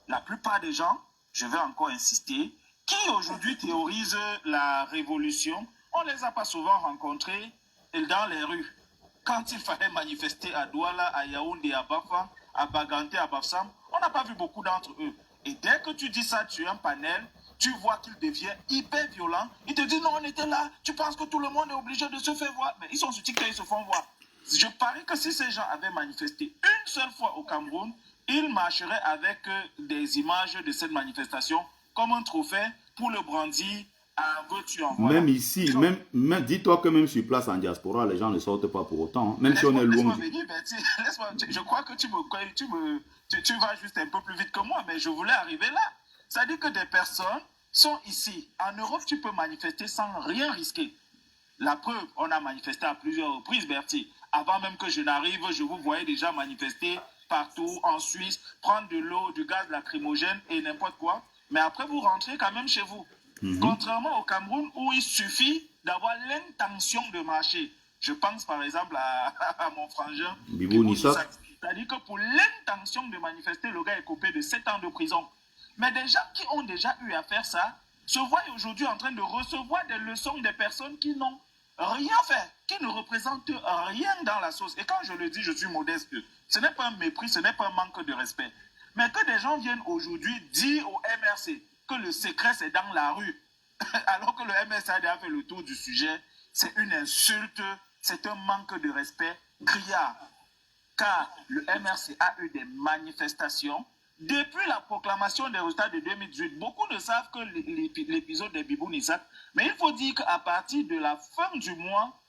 E: La plupart des gens, je vais encore insister, qui aujourd'hui théorisent la révolution, on ne les a pas souvent rencontrés dans les rues. Quand il fallait manifester à Douala, à Yaoundé, à Bafa, à Baganté, à Bafsam, on n'a pas vu beaucoup d'entre eux. Et dès que tu dis ça, tu as un panel, tu vois qu'il devient hyper violent. Il te dit non, on était là, tu penses que tout le monde est obligé de se faire voir. Mais ils sont sur TikTok, ils se font voir. Je parie que si ces gens avaient manifesté une seule fois au Cameroun, ils marcheraient avec des images de cette manifestation comme un trophée pour le brandir.
A: Même ici, même dis-toi que même sur place en diaspora, les gens ne sortent pas pour autant. Hein. Même si on est loin.
E: Je crois que tu vas juste un peu plus vite que moi, mais je voulais arriver là. C'est-à-dire que des personnes sont ici. En Europe, tu peux manifester sans rien risquer. La preuve, on a manifesté à plusieurs reprises, Bertie. Avant même que je n'arrive, je vous voyais déjà manifester partout en Suisse, prendre de l'eau, du gaz lacrymogène et n'importe quoi. Mais après, vous rentrez quand même chez vous. Contrairement au Cameroun où il suffit d'avoir l'intention de marcher. Je pense par exemple à mon frangin. C'est-à-dire que pour l'intention de manifester, le gars est coupé de 7 ans de prison. Mais des gens qui ont déjà eu à faire ça se voient aujourd'hui en train de recevoir des leçons des personnes qui n'ont rien fait, qui ne représentent rien dans la sauce. Et quand je le dis, je suis modeste. Ce n'est pas un mépris, ce n'est pas un manque de respect. Mais que des gens viennent aujourd'hui dire au MRC que le secret c'est dans la rue. alors que le MRC a déjà fait le tour du sujet, c'est une insulte, c'est un manque de respect criard. Car le MRC a eu des manifestations. Depuis la proclamation des résultats de 2018, beaucoup ne savent que l'épisode des Bibou Nissak, mais il faut dire qu'à partir de la fin du mois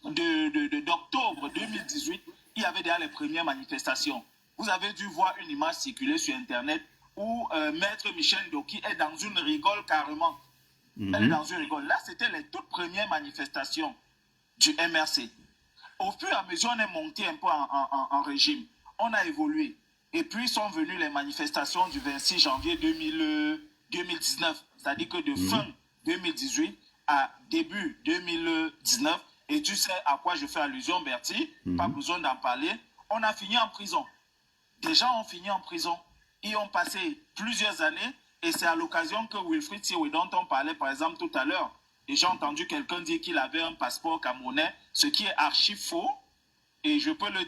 E: d'octobre 2018, il y avait déjà les premières manifestations. Vous avez dû voir une image circuler sur Internet où Maître Michel Doki est dans une rigole carrément. Elle est dans une rigole. Là, c'était les toutes premières manifestations du MRC. Au fur et à mesure, on est monté un peu en régime. On a évolué. Et puis sont venues les manifestations du 26 janvier 2019. C'est-à-dire que de fin 2018 à début 2019, et tu sais à quoi je fais allusion, Bertie, pas besoin d'en parler, on a fini en prison. Des gens ont fini en prison. Ils ont passé plusieurs années, et c'est à l'occasion que Wilfried Siwe, dont on parlait par exemple tout à l'heure, et j'ai entendu quelqu'un dire qu'il avait un passeport camerounais, ce qui est archi faux. Et je peux le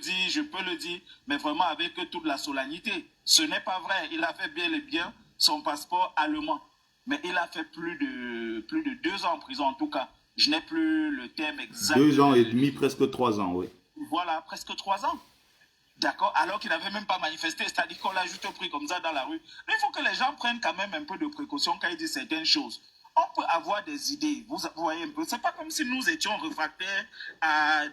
E: dire, mais vraiment avec toute la solennité. Ce n'est pas vrai. Il a fait bien et bien son passeport allemand. Mais il a fait plus de 2 ans en prison, en tout cas. Je n'ai plus le terme exact.
A: 2 ans et demi, presque 3 ans, oui.
E: Voilà, presque 3 ans. D'accord, alors qu'il n'avait même pas manifesté, c'est-à-dire qu'on l'a juste pris comme ça dans la rue. Mais il faut que les gens prennent quand même un peu de précaution quand ils disent certaines choses. On peut avoir des idées, vous voyez un peu. C'est pas comme si nous étions réfractaires à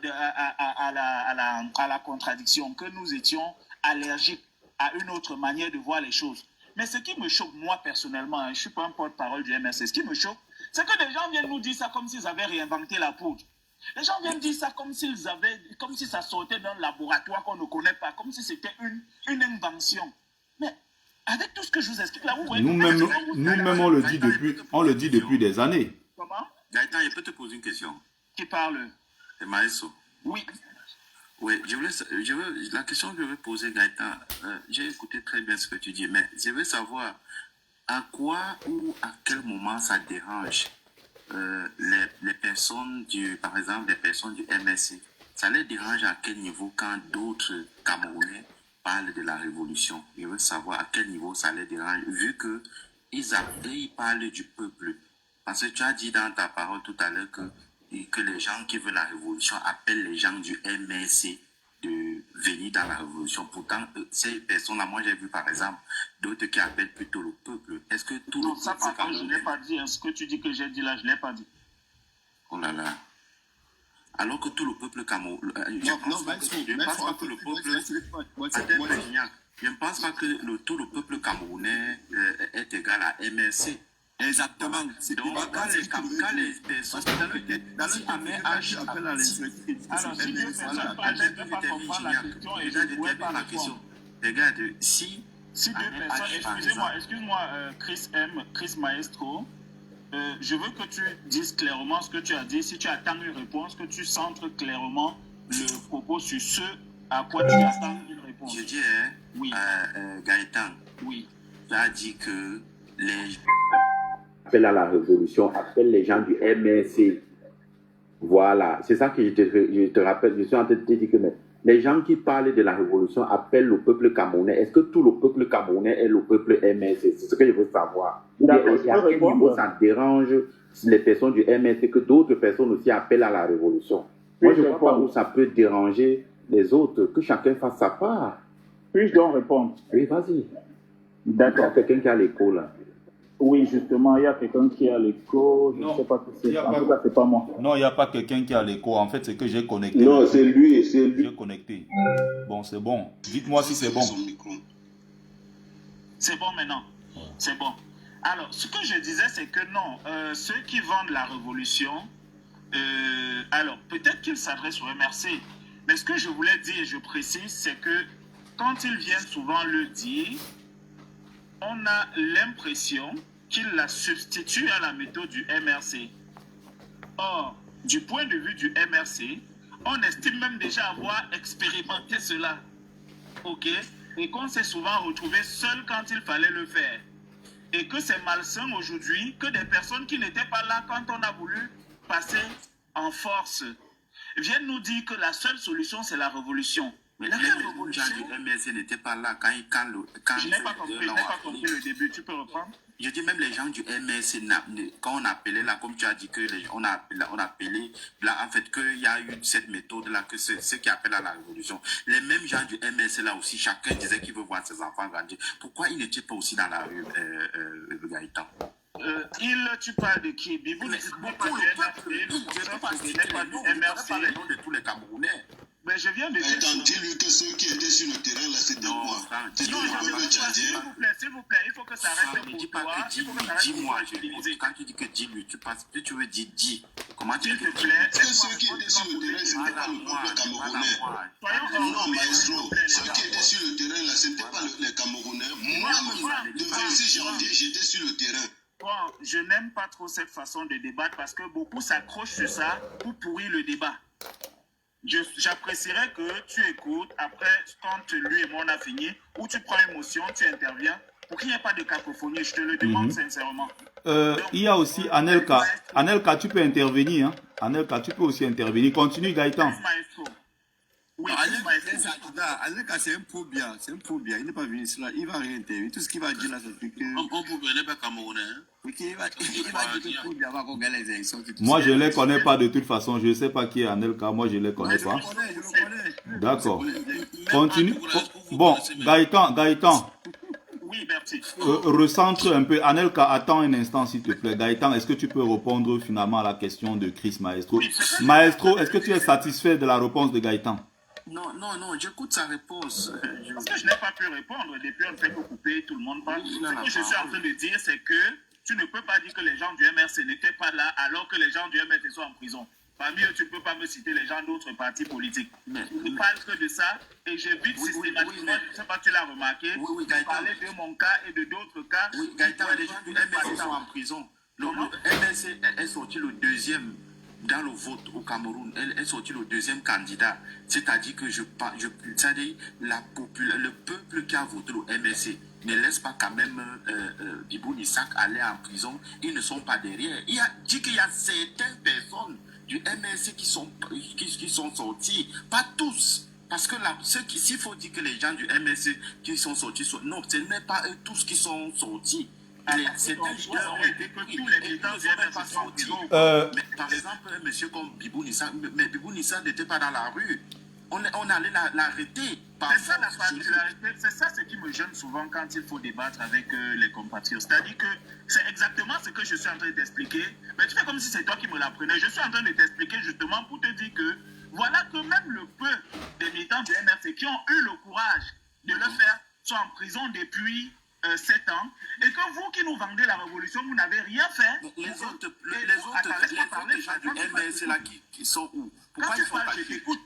E: la contradiction, que nous étions allergiques à une autre manière de voir les choses. Mais ce qui me choque, moi personnellement, je ne suis pas un porte-parole du MRC, ce qui me choque, c'est que des gens viennent nous dire ça comme s'ils avaient réinventé la poudre. Les gens viennent dire ça comme si ça sortait d'un laboratoire qu'on ne connaît pas, comme si c'était une invention. Mais avec tout ce que je vous explique là, vous voyez...
A: Nous-mêmes, on le dit depuis des années.
E: Comment?
C: Gaëtan, je peux te poser une question.
E: Qui parle?
C: C'est Maestro.
E: Oui.
C: Oui, la question que je veux poser, Gaëtan, j'ai écouté très bien ce que tu dis, mais je veux savoir à quoi ou à quel moment ça dérange les personnes par exemple, les personnes du MSC. Ça les dérange à quel niveau quand d'autres Camerounais parlent de la révolution? Je veux savoir à quel niveau ça les dérange, vu qu'ils parlent du peuple. Parce que tu as dit dans ta parole tout à l'heure que les gens qui veulent la révolution appellent les gens du MSC de venir dans la révolution. Pourtant, ces personnes-là, moi j'ai vu par exemple d'autres qui appellent plutôt le peuple. Est-ce que tout
E: Non,
C: le
E: ça par contre, je ne l'ai pas dit. Hein. Ce que tu dis que j'ai dit là, je ne l'ai pas dit.
C: Oh là là. Alors que tout le peuple camerounais... Je ne pense pas que le peuple... Je ne pense pas que tout le peuple camerounais est égal à MRC.
B: Exactement.
C: Donc, quand les personnes... Si Ahmed H appelle à l'insurrection...
E: Alors, si deux personnes parlent, je ne peux pas comprendre la question et je ne pourrais pas répondre.
C: Regarde, si
E: deux personnes... Excuse-moi, Chris Maestro, je veux que tu dises clairement ce que tu as dit. Si tu attends une réponse, que tu centres clairement le propos sur ce à quoi tu attends une réponse.
C: Je dis,
E: oui.
C: Gaëtan,
E: oui.
C: Tu as dit que les
F: appellent à la révolution, appellent les gens du MRC. Voilà, c'est ça que je te rappelle. Je suis en train de te dire que les gens qui parlent de la révolution appellent le peuple camerounais. Est-ce que tout le peuple camerounais est le peuple MRC? C'est ce que je veux savoir. Et à quel niveau ça dérange les personnes du MRC que d'autres personnes aussi appellent à la révolution? Moi, je ne vois pas où ça peut déranger les autres, que chacun fasse sa part.
G: Puis-je donc répondre?
F: Oui, vas-y.
G: D'accord.
F: Il y a quelqu'un qui a l'écho là.
G: Oui, justement, il y a quelqu'un qui a l'écho. Je ne sais pas si c'est. En tout cas, ce n'est pas moi.
A: Non, il n'y a pas quelqu'un qui a l'écho. En fait, c'est que j'ai connecté.
D: Non, c'est lui.
A: J'ai connecté. Bon, c'est bon. Dites-moi si c'est bon.
E: C'est bon maintenant. Ouais. C'est bon. Alors, ce que je disais, c'est que non, ceux qui vendent la révolution, alors peut-être qu'ils s'adressent au MRC, mais ce que je voulais dire, et je précise, c'est que quand ils viennent souvent le dire, on a l'impression qu'ils la substituent à la méthode du MRC. Or, du point de vue du MRC, on estime même déjà avoir expérimenté cela. OK? Et qu'on s'est souvent retrouvé seul quand il fallait le faire. Et que c'est malsain aujourd'hui que des personnes qui n'étaient pas là quand on a voulu passer en force viennent nous dire que la seule solution, c'est la révolution.
C: Mais la révolution du MRC n'était pas là quand
E: je n'ai pas compris le début, tu peux reprendre?
C: Je dis même les gens du MRC, quand on appelait là, comme tu as dit que on appelait là, en fait, qu'il y a eu cette méthode-là, que ceux qui appellent à la révolution. Les mêmes gens du MRC là aussi, chacun disait qu'il veut voir ses enfants grandir. Pourquoi ils n'étaient pas aussi dans la rue, Gaëtan?
E: Tu parles de qui? Bibou n'est pas du MRC.
C: Je ne peux pas les noms de tous les Camerounais.
E: Mais je viens de dire.
D: Dis-lui que ceux qui étaient sur le terrain là, c'était quoi? C'était le peuple tchadien.
E: S'il vous plaît, il faut que ça reste
C: Ne dis pas que dis-moi. Quand tu dis que dis-lui, tu veux dire dis. Comment tu
E: te plaît?
D: Que ceux qui étaient sur le terrain, c'était pas le peuple camerounais. Non, maestro. Ceux qui étaient sur le terrain là, c'était pas les Camerounais. Moi-même, le 26 janvier, j'étais sur le terrain.
E: Bon, je n'aime pas trop cette façon de débattre parce que beaucoup s'accrochent sur ça pour pourrir le débat. J'apprécierais que tu écoutes, après, quand lui et moi on a fini, ou tu prends une motion, tu interviens, pour qu'il n'y ait pas de cacophonie, je te le demande sincèrement.
A: Il y a aussi Anelka. Anelka, tu peux intervenir. Hein? Anelka, tu peux aussi intervenir. Continue, Gaëtan.
E: Oui,
C: Anelka, c'est un peu bien. Il n'est pas venu ici là. Il va rien intervenir. Tout ce qu'il va dire là, c'est que. On peut venir pas Camerounais. Il va dire que va qu'on gagne les élections.
A: Moi, je ne les connais pas de toute façon. Je ne sais pas qui est Anelka. Moi, je ne les connais pas.
C: Je le connais.
A: D'accord. Continue. Bon, Gaëtan.
E: Oui, merci.
A: Recentre un peu. Anelka, attends un instant, s'il te plaît. Gaëtan, est-ce que tu peux répondre finalement à la question de Chris Maestro? Maestro, est-ce que tu es satisfait de la réponse de Gaëtan?
C: Non, j'écoute sa réponse.
E: Parce que je n'ai pas pu répondre. Depuis, on ne fait que couper, tout le monde parle. Ce que je suis en train de dire, c'est que tu ne peux pas dire que les gens du MRC n'étaient pas là alors que les gens du MRC sont en prison. Parmi eux, tu ne peux pas me citer les gens d'autres partis politiques. Je ne parle que de ça et j'évite systématiquement, je ne sais pas si tu l'as remarqué, de parler de mon cas et de d'autres cas.
C: Oui, Gaëtan, les gens du MRC sont en prison. Le MRC est sorti le deuxième dans le vote au Cameroun. Elle est sortie le deuxième candidat. C'est-à-dire que le peuple qui a voté le MRC ne laisse pas quand même Bibou Nissak aller en prison. Ils ne sont pas derrière. Il a dit qu'il y a certaines personnes du MRC qui sont sortis. Pas tous. Parce que là, s'il faut dire que les gens du MRC qui sont sortis, non, ce n'est pas eux tous qui sont sortis. Certains leaders ont été que tous les militants du MRC sont sortis. Mais par exemple, un monsieur comme Bibou Nissak, mais Bibou Nissak n'était pas dans la rue. On allait l'arrêter.
E: C'est ça la particularité, c'est ça ce qui me gêne souvent quand il faut débattre avec les compatriotes. C'est-à-dire que c'est exactement ce que je suis en train d'expliquer. Mais tu fais comme si c'est toi qui me l'apprenais. Je suis en train de t'expliquer justement pour te dire que voilà que même le peu des militants du MRC qui ont eu le courage de le faire sont en prison depuis 7 ans et que vous qui nous vendez la révolution, vous n'avez rien fait.
C: Les autres gens du MRC là qui sont où?
E: Quand tu parles, je t'écoute.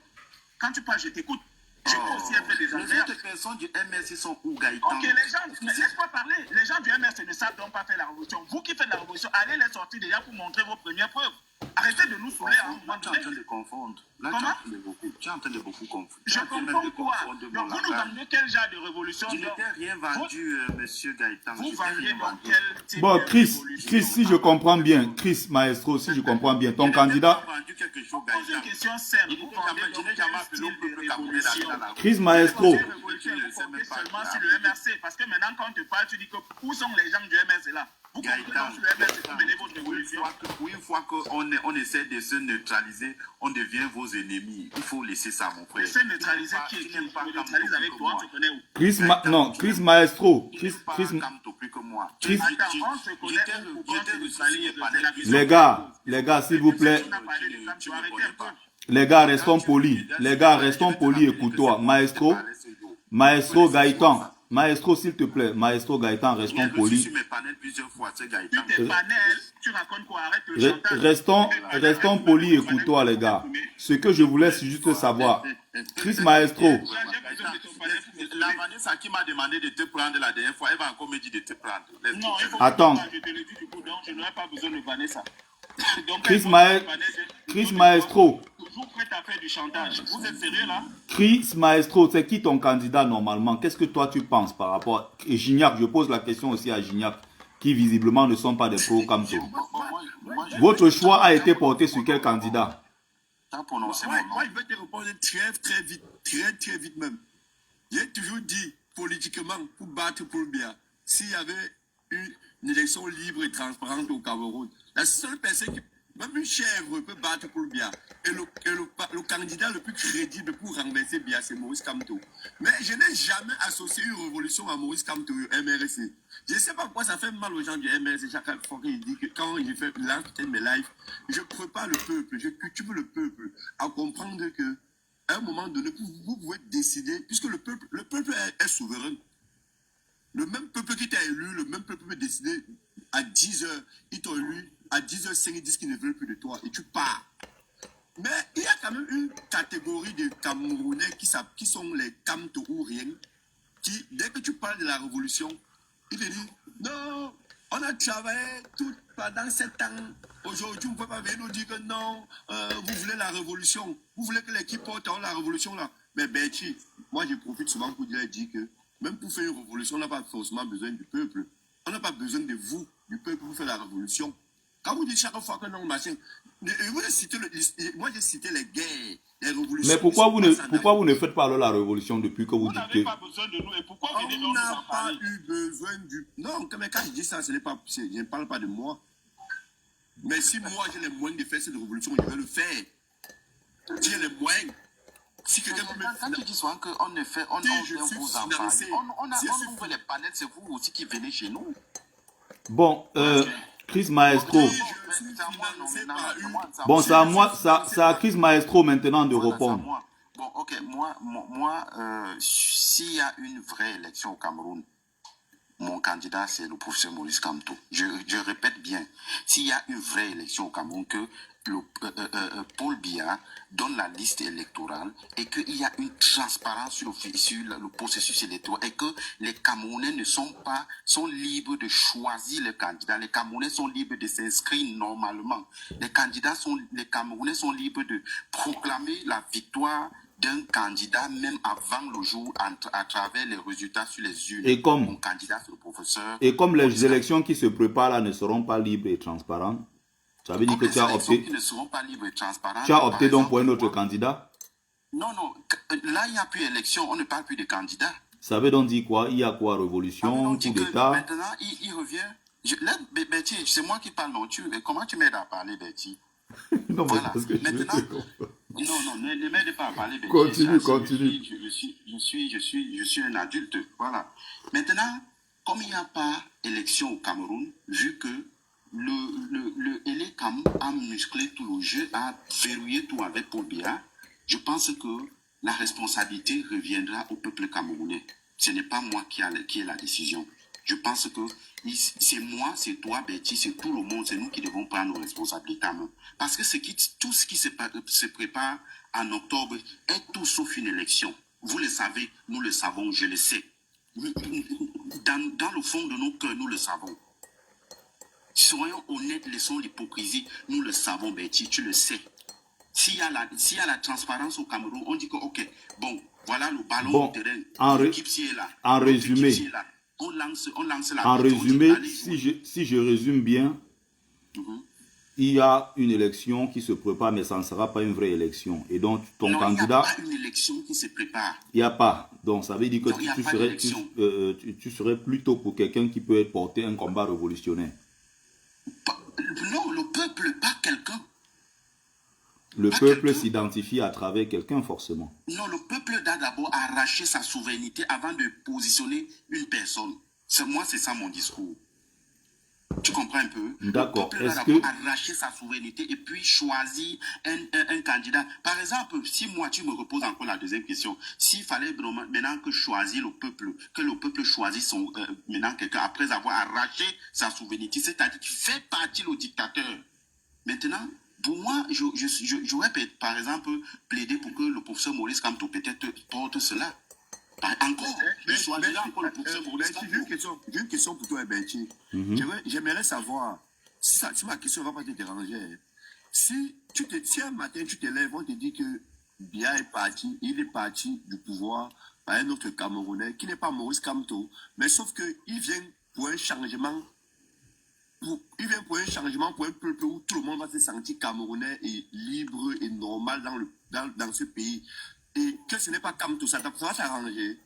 E: Quand tu parles, je t'écoute. J'ai aussi fait des affaires.
C: Les autres personnes du MRC sont où, Gaëtan?
E: Ok, les gens, laisse-moi parler. Les gens du MRC ne savent donc pas faire la révolution. Vous qui faites la révolution, allez les sortir déjà pour montrer vos premières preuves. Arrêtez de nous saouler à un moment donné.
C: Tu es en train de confondre. Là, tu es en train de beaucoup confondre.
E: Je comprends quoi? Donc vous nous amenez quel genre de révolution?
C: Tu n'étais rien vendu, monsieur Gaëtan.
E: Vous vendiez donc quel type
A: bon,
E: de
A: Chris,
E: révolution?
A: si je comprends bien, Chris Maestro, si je comprends bien, ton candidat...
E: Je pose une question simple. Vous vendez donc quel style de révolution?
A: Chris Maestro.
E: Seulement sur le MRC. Parce que maintenant, quand on te parle, tu dis que où sont les gens du MRC là? Vous comprenez donc sur le MRC pour mener votre révolution?
C: Une fois qu'on essaie de se neutraliser, on devient vos ennemis. Il faut laisser ça, mon frère.
E: Essaie de neutraliser qui neutralise avec toi, tu connais où?
A: Chris Maestro. Chris...
E: On se connaît où pour te neutraliser.
A: Les gars, s'il vous plaît. Les gars, restons polis. Écoute-toi. Maestro Gaëtan. Maestro, s'il te plaît. Maestro Gaëtan, restons polis. Restons polis, écoute-toi, les gars. Ce que je voulais, c'est juste savoir. Chris Maestro.
C: La Vanessa qui m'a demandé de te prendre la dernière fois, elle va encore me dire de te prendre.
E: Non,
A: attends.
E: Je te le dis du coup, donc je n'aurai pas besoin de Vanessa.
A: Chris Maestro.
E: Toujours prêt à faire du chantage. Vous êtes sérieux là?
A: Chris Maestro, c'est qui ton candidat normalement? Qu'est-ce que toi tu penses par rapport... Et Gignac, je pose la question aussi à Gignac, qui visiblement ne sont pas des pros comme toi. Votre choix a été porté sur quel candidat?
C: Moi, je vais te répondre très vite même. J'ai toujours dit politiquement, pour battre pour le bien, s'il y avait élection libre et transparente au Cameroun. La seule personne qui, même une chèvre peut battre Paul Biya. Et le candidat le plus crédible pour renverser Biya, c'est Maurice Kamto. Mais je n'ai jamais associé une révolution à Maurice Kamto au MRC. Je ne sais pas pourquoi ça fait mal aux gens du MRC chaque fois qu'il dit que quand il fait mes lives, je prépare le peuple, je cultive le peuple à comprendre que à un moment donné, vous pouvez décider, puisque le peuple est souverain. Le même peuple qui t'a élu, le même peuple peut décider à 10h, ils t'ont élu, à 10h05, ils disent qu'ils ne veulent plus de toi et tu pars. Mais il y a quand même une catégorie de Camerounais qui sont les Kamtouriens, qui, dès que tu parles de la révolution, ils te disent non, on a travaillé pendant 7 ans. Aujourd'hui, on ne peut pas venir nous dire que non, vous voulez la révolution, vous voulez que l'équipe porte la révolution là. Mais Betty, moi je profite souvent pour dire que même pour faire une révolution, on n'a pas forcément besoin du peuple. On n'a pas besoin de vous, du peuple, pour faire la révolution. Quand vous dites chaque fois que non, machin, moi j'ai cité les guerres, les révolutions.
A: Mais pourquoi vous ne faites pas alors la révolution depuis que vous dites que...
E: Vous n'avez pas besoin de nous et pourquoi venez-vous
C: On
E: nous
C: n'a
E: en
C: pas
E: parler?
C: eu besoin du... Non, mais quand je dis ça, je ne parle pas de moi. Mais si moi j'ai les moyens de faire cette révolution, je vais le faire. Si j'ai les moyens. Si quelqu'un peut me...
H: Quand tu dis souvent qu'on ne fait, on vient vous en parler. On ouvre les panels, c'est vous aussi qui venez chez nous.
A: Bon, Chris Maestro. Bon, c'est à Chris Maestro maintenant de répondre.
H: Bon, ok, moi s'il y a une vraie élection au Cameroun, mon candidat, c'est le professeur Maurice Kamto. Je répète bien, s'il y a une vraie élection au Cameroun, que Paul Biya donne la liste électorale et qu'il y a une transparence sur le processus électoral et que les Camerounais sont libres de choisir le candidat. Les Camerounais sont libres de s'inscrire normalement. Les Camerounais sont libres de proclamer la victoire d'un candidat même avant le jour à travers les résultats sur les urnes.
A: Et comme,
H: mon candidat, c'est le professeur.
A: Et comme les élections qui se préparent là ne seront pas libres et transparentes, ça veut dire que tu as opté.
H: Qui ne seront pas libres et transparentes.
A: Tu as opté donc pour un autre candidat?
H: Non, là il n'y a plus élection, on ne parle plus de candidat.
A: Ça veut donc dire quoi? Il y a quoi? Révolution, coup d'État?
H: Maintenant, il revient. Là, Betty, c'est moi qui parle, non? Comment tu m'aides à parler, Betty?
A: Non,
H: voilà.
A: Parce que
H: maintenant, non, ne m'aide pas à parler, Betty.
A: Continue.
H: Je suis un adulte, voilà. Maintenant, comme il n'y a pas élection au Cameroun, vu que le LKM a musclé tout le jeu, a verrouillé tout avec Paul Biya, je pense que la responsabilité reviendra au peuple camerounais. Ce n'est pas moi qui ai la décision. Je pense que c'est moi, c'est toi, Betty, c'est tout le monde, c'est nous qui devons prendre nos responsabilités. Parce que tout ce qui se prépare en octobre est tout sauf une élection. Vous le savez, nous le savons, je le sais. Dans le fond de nos cœurs, nous le savons. Soyons honnêtes, laissons l'hypocrisie. Nous le savons, Betty, tu le sais. S'il y a la transparence au Cameroun, on dit que, ok, bon, voilà le ballon au terrain. L'équipe est là.
A: En résumé,
H: on lance la
A: en résumé, si je résume bien, il y a une élection qui se prépare, mais ça ne sera pas une vraie élection. Et donc, ton candidat...
H: Il n'y a pas une élection qui se prépare.
A: Il n'y a pas. Donc, ça veut dire que tu serais plutôt pour quelqu'un qui peut porter un combat révolutionnaire.
H: Non, le peuple, pas quelqu'un.
A: Le peuple s'identifie à travers quelqu'un, forcément.
H: Non, le peuple doit d'abord arracher sa souveraineté avant de positionner une personne. C'est ça mon discours. Tu comprends un peu?
A: D'accord.
H: Le peuple doit d'abord arracher sa souveraineté et puis choisir un candidat. Par exemple, si moi, tu me reposes encore la deuxième question, s'il fallait maintenant que choisir le peuple, que le peuple choisisse maintenant quelqu'un après avoir arraché sa souveraineté, c'est-à-dire qu'il fait partie le dictateur. Maintenant, pour moi, j'aurais par exemple plaidé pour que le professeur Maurice Kamto peut-être porte cela. Encore,
C: j'ai une question pour toi, Betty. J'aimerais savoir, si ma question ne va pas te déranger, si un matin tu te lèves, on te dit que Biya il est parti du pouvoir par un autre Camerounais qui n'est pas Maurice Kamto, mais sauf qu'il vient pour un changement. Il vient pour un changement, pour un peuple où tout le monde va se sentir camerounais et libre et normal dans ce pays. Et que ce n'est pas Kamto, ça va s'arranger.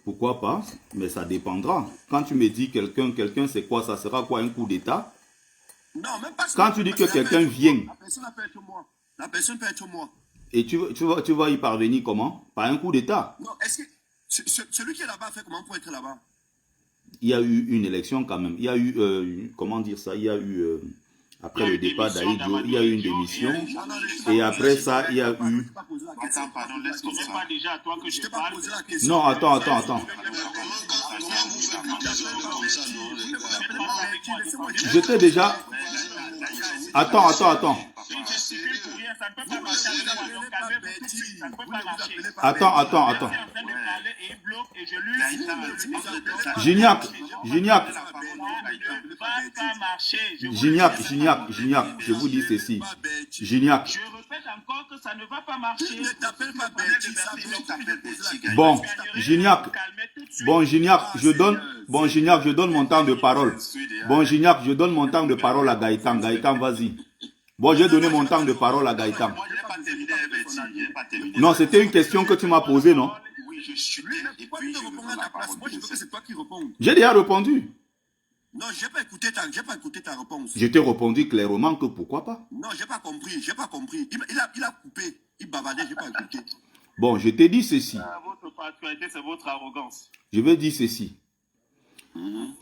A: Pourquoi pas? Mais ça dépendra. Quand tu me dis quelqu'un, c'est quoi? Ça sera quoi, un coup d'État?
C: Non, même pas ça.
A: Quand tu dis que quelqu'un vient...
C: La personne peut être moi. La personne peut être moi.
A: Et tu vas y parvenir comment? Par un coup d'État?
C: Non, est-ce que celui qui est là-bas fait comment pour être là-bas?
A: Il y a eu une élection quand même. Il y a eu, comment dire ça? Il y a eu, après le départ d'Aïdjo, il y a eu une démission. Et après ça, il y a eu...
E: Attends, pardon, laisse comme ça. Pas déjà à toi que je te parle.
A: Non, attends.
D: Comment vous faites que des hommes comme ça, non, les gars?
A: J'étais déjà... Attends. Attends. Gignac, je vous dis ceci. Gignac.
E: Je répète encore que ça ne va pas marcher.
A: Bon, Gignac, je donne mon temps de parole. Bon, Gignac, je donne mon temps de parole à Gaëtan. Gaëtan, vas-y. Bon, j'ai donné mon temps de parole à Gaëtan. Non, c'était une question que tu m'as posée, non? J'ai déjà répondu.
C: Non, j'ai pas écouté ta réponse.
A: Je t'ai répondu clairement que pourquoi pas.
C: Non, j'ai pas compris. Il a coupé. Il bavardait, j'ai pas écouté.
A: Bon, je t'ai dit ceci.
E: Votre particularité, c'est votre arrogance.
A: Je vais dire ceci.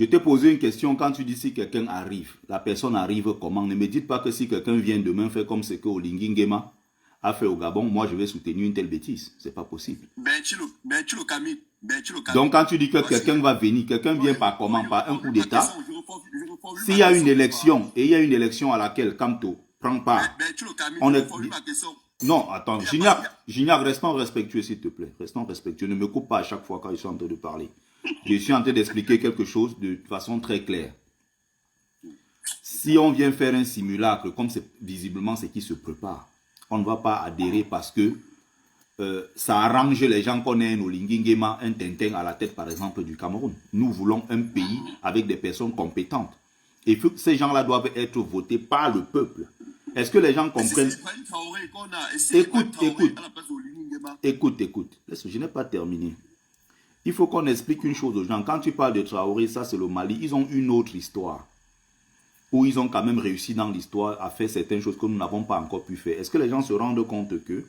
A: Je t'ai posé une question quand tu dis si quelqu'un arrive. La personne arrive comment? Ne me dites pas que si quelqu'un vient demain faire comme ce que Olingi Nguema a fait au Gabon, moi je vais soutenir une telle bêtise. C'est pas possible. Donc quand tu dis que quelqu'un va venir, quelqu'un vient par comment? Par un coup d'État. S'il y a une élection, et il y a une élection à laquelle Kamto prend part, on est... Non, attends, Gignac, restons respectueux s'il te plaît. Restons respectueux. Ne me coupe pas à chaque fois quand je suis en train de parler. Je suis en train d'expliquer quelque chose de façon très claire. Si on vient faire un simulacre, comme c'est visiblement ce qui se prépare, on ne va pas adhérer parce que ça arrange les gens qu'on ait un Olingi Nguema, un Tintin à la tête par exemple du Cameroun. Nous voulons un pays avec des personnes compétentes. Et ces gens-là doivent être votés par le peuple. Est-ce que les gens comprennent? Écoute. Je n'ai pas terminé. Il faut qu'on explique une chose aux gens. Quand tu parles de Traoré, ça c'est le Mali. Ils ont une autre histoire. Où ils ont quand même réussi dans l'histoire à faire certaines choses que nous n'avons pas encore pu faire. Est-ce que les gens se rendent compte que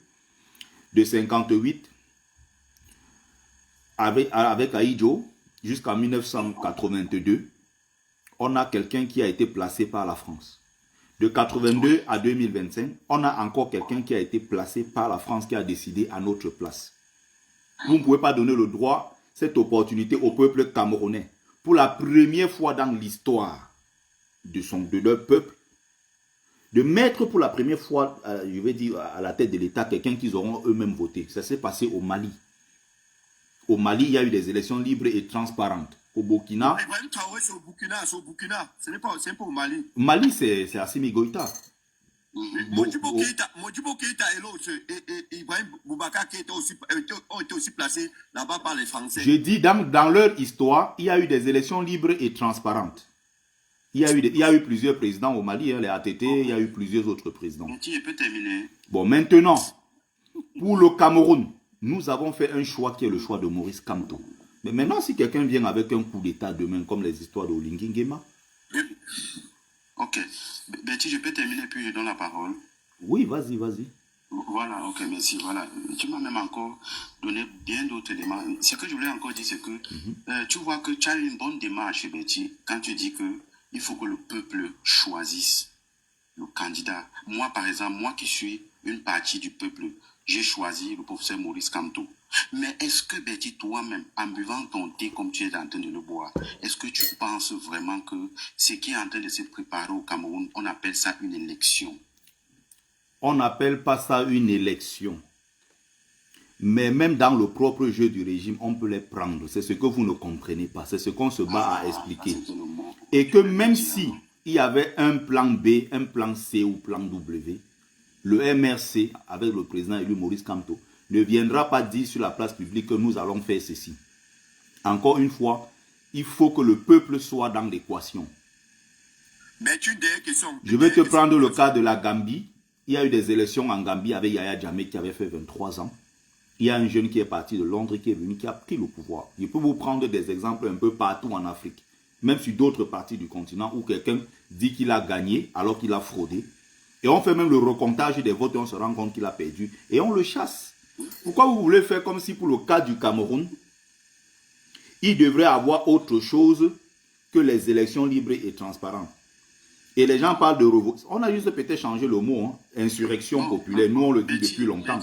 A: de 58, avec Aïdjo, jusqu'en 1982, on a quelqu'un qui a été placé par la France. De 82 à 2025, on a encore quelqu'un qui a été placé par la France qui a décidé à notre place. Vous ne pouvez pas donner le droit, cette opportunité au peuple camerounais. Pour la première fois dans l'histoire de leur peuple, de mettre pour la première fois, je vais dire, à la tête de l'État, quelqu'un qu'ils auront eux-mêmes voté. Ça s'est passé au Mali. Au Mali, il y a eu des élections libres et transparentes. Au Burkina...
C: C'est au Burkina. Ce n'est pas au Mali.
A: Mali, c'est Assimi Goïta.
C: Modibo Keïta et Ibrahim Boubacar Keïta ont été aussi placés là-bas par les Français.
A: Je dis, dans leur histoire, il y a eu des élections libres et transparentes. Il y a eu plusieurs présidents au Mali, les ATT, il y a eu plusieurs autres présidents.
H: Je peux terminer.
A: Bon, maintenant, pour le Cameroun, nous avons fait un choix qui est le choix de Maurice Kamto. Mais maintenant, si quelqu'un vient avec un coup d'État demain, comme les histoires d'Olingi Nguema...
H: Ok. Betty, je peux terminer puis je donne la parole.
A: Oui, vas-y.
H: Voilà, ok, merci. Voilà. Tu m'as même encore donné bien d'autres éléments. Ce que je voulais encore dire, c'est que tu vois que tu as une bonne démarche, Betty, quand tu dis que il faut que le peuple choisisse le candidat. Moi, par exemple, moi qui suis une partie du peuple, j'ai choisi le professeur Maurice Kamto. Mais est-ce que, Betty, toi-même, en buvant ton thé comme tu es en train de le boire, est-ce que tu penses vraiment que ce qui est en train de se préparer au Cameroun, on appelle ça une élection?
A: On n'appelle pas ça une élection. Mais même dans le propre jeu du régime, on peut les prendre. C'est ce que vous ne comprenez pas. C'est ce qu'on se bat à expliquer. Et que même si il y avait un plan B, un plan C ou plan W, le MRC, avec le président élu Maurice Kamto, ne viendra pas dire sur la place publique que nous allons faire ceci. Encore une fois, il faut que le peuple soit dans l'équation. Je vais te prendre le cas de la Gambie. Il y a eu des élections en Gambie avec Yaya Jammeh qui avait fait 23 ans. Il y a un jeune qui est parti de Londres, qui est venu, qui a pris le pouvoir. Je peux vous prendre des exemples un peu partout en Afrique, même sur d'autres parties du continent, où quelqu'un dit qu'il a gagné alors qu'il a fraudé. Et on fait même le recomptage des votes et on se rend compte qu'il a perdu. Et on le chasse. Pourquoi vous voulez faire comme si pour le cas du Cameroun, il devrait avoir autre chose que les élections libres et transparentes? Et les gens parlent de révolution. On a juste peut-être changé le mot, hein, insurrection populaire. Nous, on le dit depuis longtemps.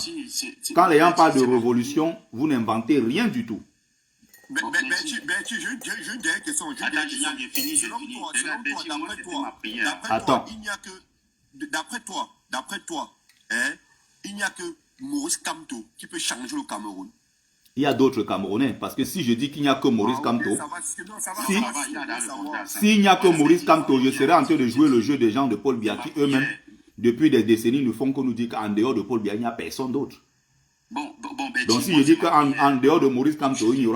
A: Quand les gens parlent de révolution, vous n'inventez rien du tout. Attends.
B: D'après toi, hein, il n'y a que Maurice Kamto qui peut changer le Cameroun.
A: Il y a d'autres Camerounais, parce que si je dis qu'il n'y a que Maurice Kamto, s'il n'y a que Maurice Kamto, je serais en train de jouer le jeu des gens de Paul Biya qui eux-mêmes, depuis des décennies, ne font que nous dire qu'en dehors de Paul Biya, il n'y a personne d'autre. Donc si je dis qu'en dehors de Maurice Kamto, il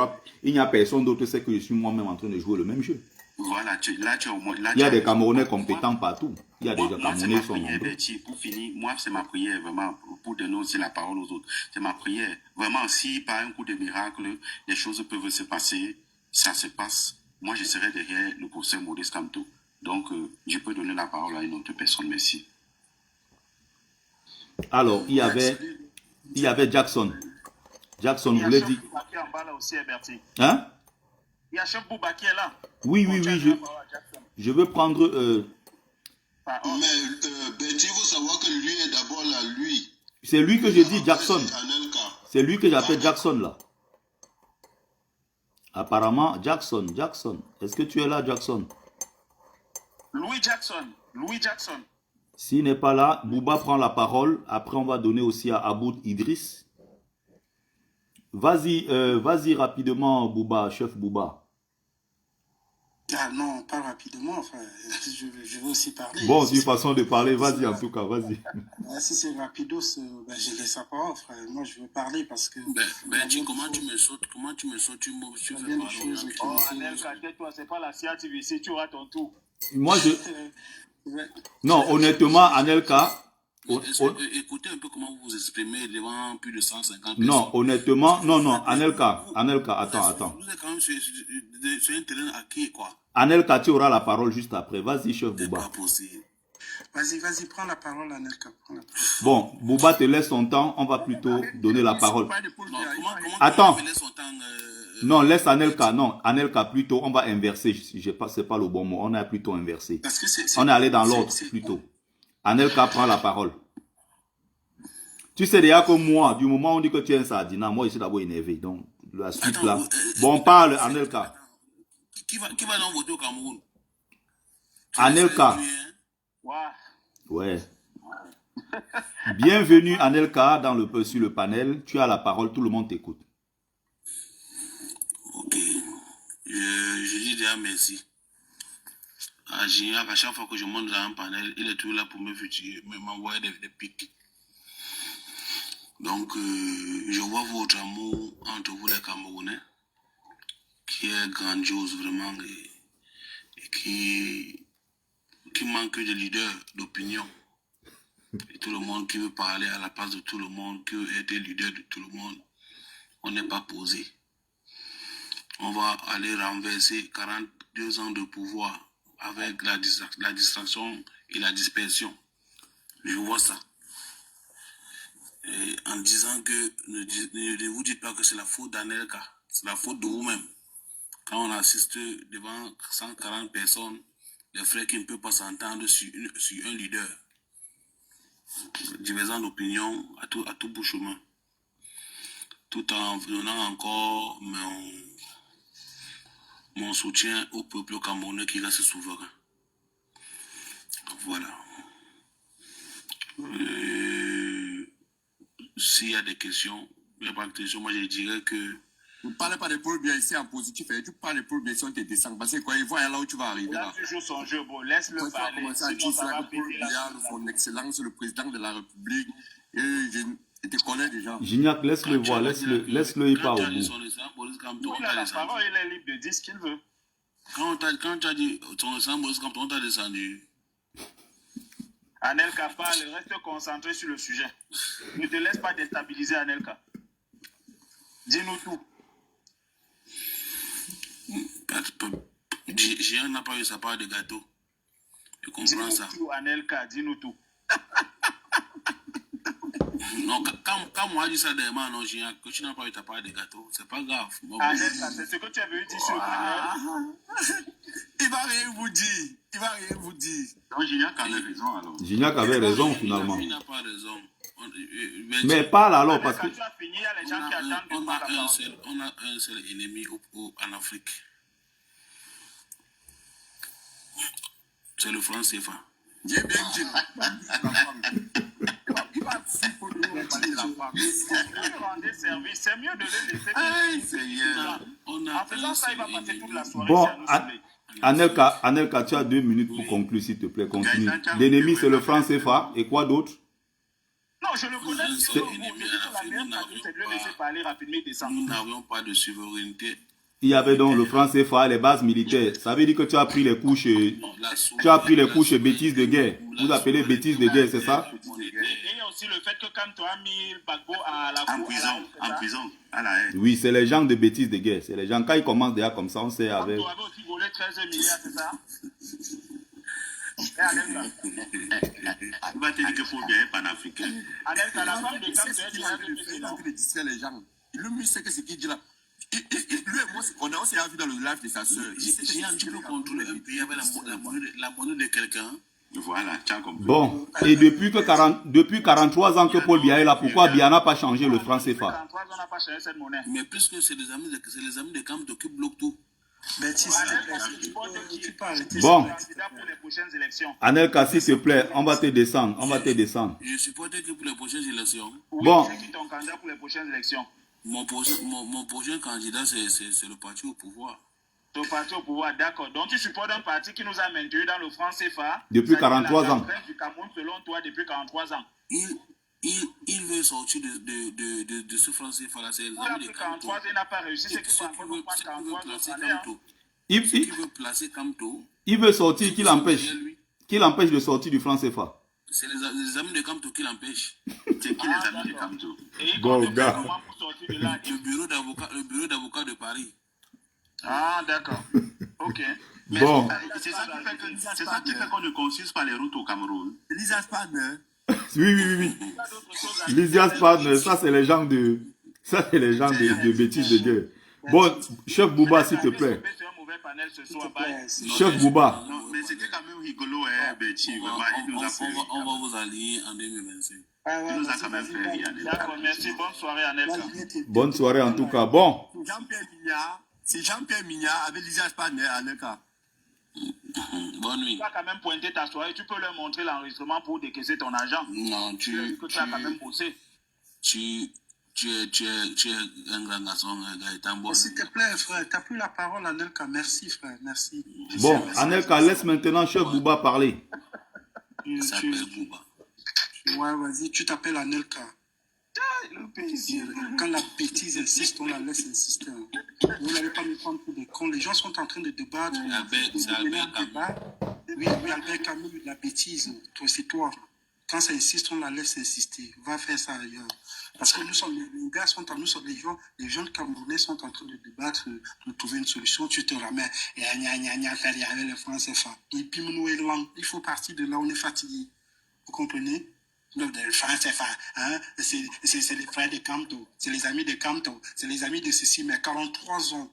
A: n'y a personne d'autre, c'est que je suis moi-même en train de jouer le même jeu.
H: Voilà,
A: il y a des Camerounais compétents partout. Il y a des Camerounais qui sont nombreux.
H: Pour finir, moi, c'est ma prière, vraiment, pour donner aussi la parole aux autres. C'est ma prière. Vraiment, si par un coup de miracle, les choses peuvent se passer, ça se passe. Moi, je serai derrière le professeur Maurice Kamto. Donc, je peux donner la parole à une autre personne. Merci.
A: Alors, il y avait Jackson. Jackson voulait dire... Hein?
E: Il y a Chef Bouba qui est là.
A: Oui, je veux prendre...
D: Mais Betty, il faut savoir que lui est d'abord là, lui.
A: C'est lui que je dis Jackson. C'est lui que j'appelle Jackson là. Apparemment, Jackson. Est-ce que tu es là, Jackson?
E: Louis Jackson.
A: S'il n'est pas là, Bouba prend la parole. Après, on va donner aussi à Aboud Idriss. Vas-y rapidement, Bouba, chef Bouba.
I: Ah non, pas rapidement, enfin, je veux aussi parler.
A: Bon, c'est une façon de parler, vas-y en tout cas, vas-y.
I: Si c'est rapidos, je laisse la parole, frère. Moi, je veux parler parce que...
C: comment tu me sautes, tu fais
E: parler. Anelka, tais-toi, c'est pas la CATVC, tu auras ton tour.
A: Moi, non, honnêtement, Anelka...
C: Écoutez un peu comment vous vous exprimez devant plus de 150 personnes.
A: Non, honnêtement, non, Anelka, attends.
C: Vous êtes quand même sur un terrain acquis, quoi.
A: Anelka, tu auras la parole juste après. Vas-y, chef Bouba.
C: C'est pas possible.
I: Vas-y, prends la parole, Anelka.
A: Bon, Bouba te laisse son temps, on va plutôt donner la parole. Attends. Non, laisse Anelka. Non, Anelka plutôt, on va inverser. C'est pas le bon mot, on a plutôt inversé. On est allé dans l'ordre plutôt. Anelka prend la parole. Tu sais déjà que moi, du moment où on dit que tu es un sardina, moi je suis d'abord énervé. Donc, la suite là. Bon, parle, Anelka.
C: Qui va donc voter au Cameroun?
A: Anelka. Ouais. Bienvenue, Anelka, sur le panel. Tu as la parole, tout le monde t'écoute.
C: Ok. Je dis déjà merci. À Gignac, à chaque fois que je monte dans un panel, il est toujours là pour m'envoyer des pics. Donc, je vois votre amour entre vous les Camerounais, qui est grandiose vraiment, et qui manque de leader d'opinion. Et tout le monde qui veut parler à la place de tout le monde, qui veut être leader de tout le monde, on n'est pas posé. On va aller renverser 42 ans de pouvoir avec la distraction et la dispersion. Je vois ça. Et en disant que ne vous dites pas que c'est la faute d'Anelka, c'est la faute de vous-même. Quand on assiste devant 140 personnes, les frères qui ne peuvent pas s'entendre sur un leader. Divergence d'opinion à tout bout de chemin. Tout en donnant encore mon soutien au peuple camerounais qui reste souverain. Voilà. S'il y a des questions, il n'y a pas de questions, moi je dirais que...
B: Ne parlez pas de Paul Biya ici en positif, tu parles de Paul Biya si on te descend. Parce que quoi, il voit là où tu vas arriver.
E: Là, tu joues son jeu, bon, laisse-le parler.
B: Commencer à dire ça que Paul Biya, son excellence, le président de la République, et je te connais déjà.
A: Gignac, laisse-le voir, laisse-le y parler au bout.
E: Il a la parole, il est libre de dire ce qu'il veut.
C: Quand tu as dit son sang, Maurice Kamto, on t'a descendu.
E: Anelka parle, reste concentré sur le sujet. Ne te laisse pas déstabiliser, Anelka. Dis-nous tout.
C: Géant n'a pas eu sa part de gâteau. Je comprends ça.
E: Dis-nous tout, Anelka, dis-nous tout.
C: Non, quand moi je dis ça des mains, non, Géant, que tu n'as pas eu ta part de gâteau, c'est pas grave.
E: Anelka, c'est ce que tu avais dit sur le panel.
B: Il va rien vous dire. Il va rien vous dire.
H: Donc, Gignac avait raison alors.
A: Gignac avait raison finalement.
C: Il n'a pas raison.
A: Mais parle alors parce que...
E: Quand tu as fini, il y a les gens qui attendent que tu parles la parole.
C: On a un seul ennemi en Afrique. C'est le franc CFA.
B: J'ai bien dit. Il va foutre pour nous parler de la femme.
E: Rendez service, c'est mieux de le laisser.
B: Aïe, Seigneur.
E: En faisant ça, il va passer toute la soirée.
A: Bon,
E: ici à nous saouler.
A: Anelka, tu as 2 minutes pour conclure, s'il te plaît. Continue. L'ennemi, c'est le franc CFA. Et quoi d'autre?
E: Non, je le connais sur le coup. Je dis que la meilleure pratique, c'est de le laisser parler rapidement et descendre.
C: Nous n'avions pas de souveraineté.
A: Il y avait donc le franc CFA, les bases militaires. Ça veut dire que tu as pris les couches, bêtises de guerre. Vous appelez bêtises de guerre, c'est ça?
E: Et il y a aussi le fait que quand tu as mis Gbagbo à la
H: En prison, à la haine.
A: Oui, c'est les gens de bêtises de guerre. C'est les gens, quand ils commencent déjà comme ça, on sait avec...
E: Tu avais aussi volé 13 milliards, c'est ça? Et Anelka,
H: Il va te dire qu'il faut bien être panafricain.
E: Anelka, la femme de Kam, tu as dit
B: Il est en train de distraire les gens. Le mieux, c'est que ce qu'il dit là. Lui et moi, on s'est vu dans le live de sa soeur.
C: Tu peux contrôler un pays avec la monnaie de quelqu'un.
H: Voilà, tu as compris.
A: Bon, et depuis 43 ans que Paul Biya est là, pourquoi Biya n'a pas changé le franc CFA?
E: 43 ans, on n'a pas changé cette monnaie.
C: Mais puisque c'est les amis de Kamto qui bloquent tout.
A: Bon,
E: Candidat pour les prochaines élections.
A: Anelka, s'il te plaît, on va te descendre.
C: Je supporte que pour les prochaines élections,
E: Oui,
A: Bon.
E: c'est qui ton candidat pour les prochaines élections?
C: mon prochain candidat, c'est le parti au pouvoir.
E: Ton parti au pouvoir, d'accord. Donc tu supportes un parti qui nous a maintenus dans le franc CFA
A: Depuis
E: c'est-à-dire
A: 43
E: la
A: ans.
E: doctrine du Cameroun, selon toi, depuis 43 ans.
C: Il veut sortir de ce franc CFA là, c'est les
E: Il a
C: amis
E: pris
C: de Kamto.
E: 43 ans, il n'a pas réussi. C'est qu'il va encore prendre 43 autres années.
C: Qui veut placer Kamto,
A: Il veut sortir, qui l'empêche? Qui l'empêche de sortir du franc CFA?
C: c'est les amis de Kamto qui l'empêchent.
H: C'est qui les amis de Kamto?
E: Et il
A: Bon,
E: compte
A: gars.
E: faire comment pour sortir de là?
C: Le bureau d'avocat de Paris.
E: Ah, d'accord. Ok.
H: Mais
A: Bon.
H: c'est ça qui fait qu'on ne construise pas les routes au Cameroun.
B: Lisa Spanner.
A: Oui. Lysias Partner, ça c'est les gens de... Ça c'est les gens de bêtises de guerre. Bon, chef Bouba, s'il te plaît.
E: C'est un mauvais panel ce soir. Bye.
A: Chef Bouba.
H: Non, mais c'était quand même rigolo, hein, Betty. Vraiment, il nous a fait rire.
C: On va vous allier en 2025.
H: Il nous a quand même fait rire.
E: D'accord, merci. Bonne soirée, Anelka.
A: Bonne soirée en tout cas. Bon,
B: C'est Jean-Pierre Mignard avec Lisa Spanner à Neka.
C: Bonne nuit.
E: Tu as quand même pointé ta soirée. Tu peux leur montrer l'enregistrement pour décaisser ton argent.
C: Non,
E: Tu as quand même bossé.
C: tu es un grand garçon, Gaëtan. Bonne
I: S'il
C: nuit.
I: te plaît, frère, tu as pris la parole, Anelka. Merci, frère, merci.
A: bon, Anelka, laisse maintenant chef Bouba parler.
C: Il s'appelle Bouba.
I: Ouais, vas-y, tu t'appelles Anelka. Quand la bêtise insiste, on la laisse insister. Vous n'allez pas me prendre pour des cons. Les gens sont en train de débattre.
C: C'est Albert Camus.
I: Oui, Albert Camus, la bêtise, toi, c'est toi. Quand ça insiste, on la laisse insister. Va faire ça ailleurs. Parce que nous sommes, les gars sont en nous, sommes les jeunes Camerounais sont en train de débattre, de trouver une solution. Tu te ramènes, et faire avec les Français. Et puis, nous, il faut partir de là, on est fatigué. Vous comprenez? Le français, hein? C'est les frères de Kamto, c'est les amis de Kamto, c'est les amis de ceci, mais 43 ans,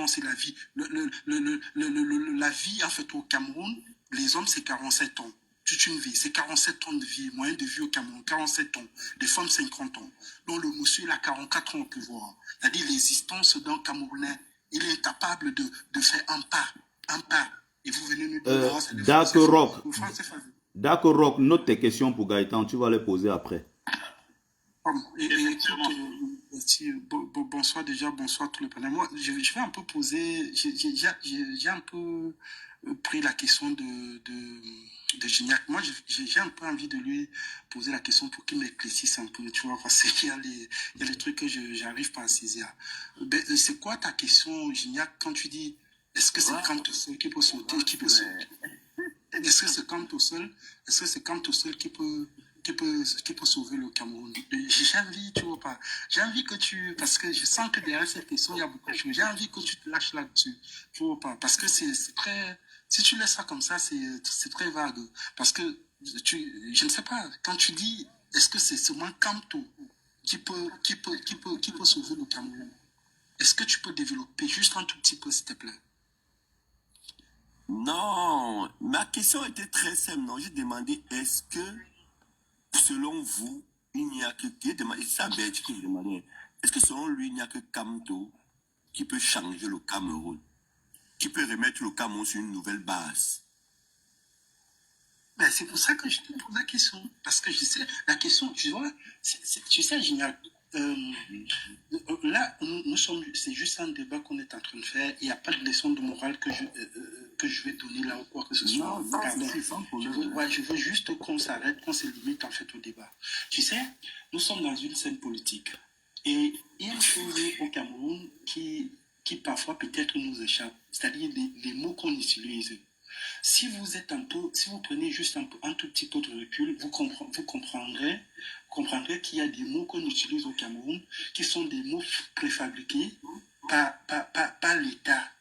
I: c'est la vie. La vie, en fait, au Cameroun, les hommes, c'est 47 ans. Toute une vie, c'est 47 ans de vie, moyenne de vie au Cameroun, 47 ans. Les femmes, 50 ans. Donc, le monsieur, il a 44 ans au pouvoir. C'est-à-dire, l'existence d'un Camerounais, il est incapable de faire un pas. Et vous venez nous dire,
A: D'accord, Rock. D'accord, Rock, note tes questions pour Gaëtan, tu vas les poser après.
I: Bonsoir déjà, bonsoir tout le panel. Moi, je vais un peu poser, j'ai un peu pris la question de Gignac. Moi, j'ai un peu envie de lui poser la question pour qu'il m'éclaircisse un peu, tu vois, parce qu'il y a les trucs que je n'arrive pas à saisir. C'est quoi ta question, Gignac, quand tu dis, est-ce que c'est Kamto seul qui peut sauter, Est-ce que c'est Kamto seul qui peut peut sauver le Cameroun. J'ai envie, tu vois pas. J'ai envie que tu, parce que je sens que derrière cette question, il y a beaucoup de choses. J'ai envie que tu te lâches là-dessus, tu vois pas. Parce que c'est très, si tu laisses ça comme ça, c'est très vague. Parce que je ne sais pas, quand tu dis, est-ce que c'est seulement Kamto qui peut sauver le Cameroun? Est-ce que tu peux développer juste un tout petit peu, s'il te plaît?
C: Non, ma question était très simple. Non, j'ai demandé, est-ce que, selon vous, il n'y a que... J'ai demandé, c'est ça, Bertie, que je demandais. Est-ce que selon lui, il n'y a que Kamto qui peut changer le Cameroun, qui peut remettre le Cameroun sur une nouvelle base?
I: Ben, c'est pour ça que je te pose la question. Parce que je sais, la question, tu vois, tu sais, génial. Là, nous sommes, c'est juste un débat qu'on est en train de faire. Il n'y a pas de leçon de morale que je vais donner là ou quoi que ce soit.
C: Non, sans problème.
I: Je veux juste qu'on s'arrête, qu'on se limite en fait au débat. Tu sais, nous sommes dans une scène politique. Et il y a une chose au Cameroun qui parfois peut-être nous échappe, c'est-à-dire les mots qu'on utilise. Si vous prenez juste un tout petit peu de recul, vous comprendrez qu'il y a des mots qu'on utilise au Cameroun qui sont des mots préfabriqués par l'État,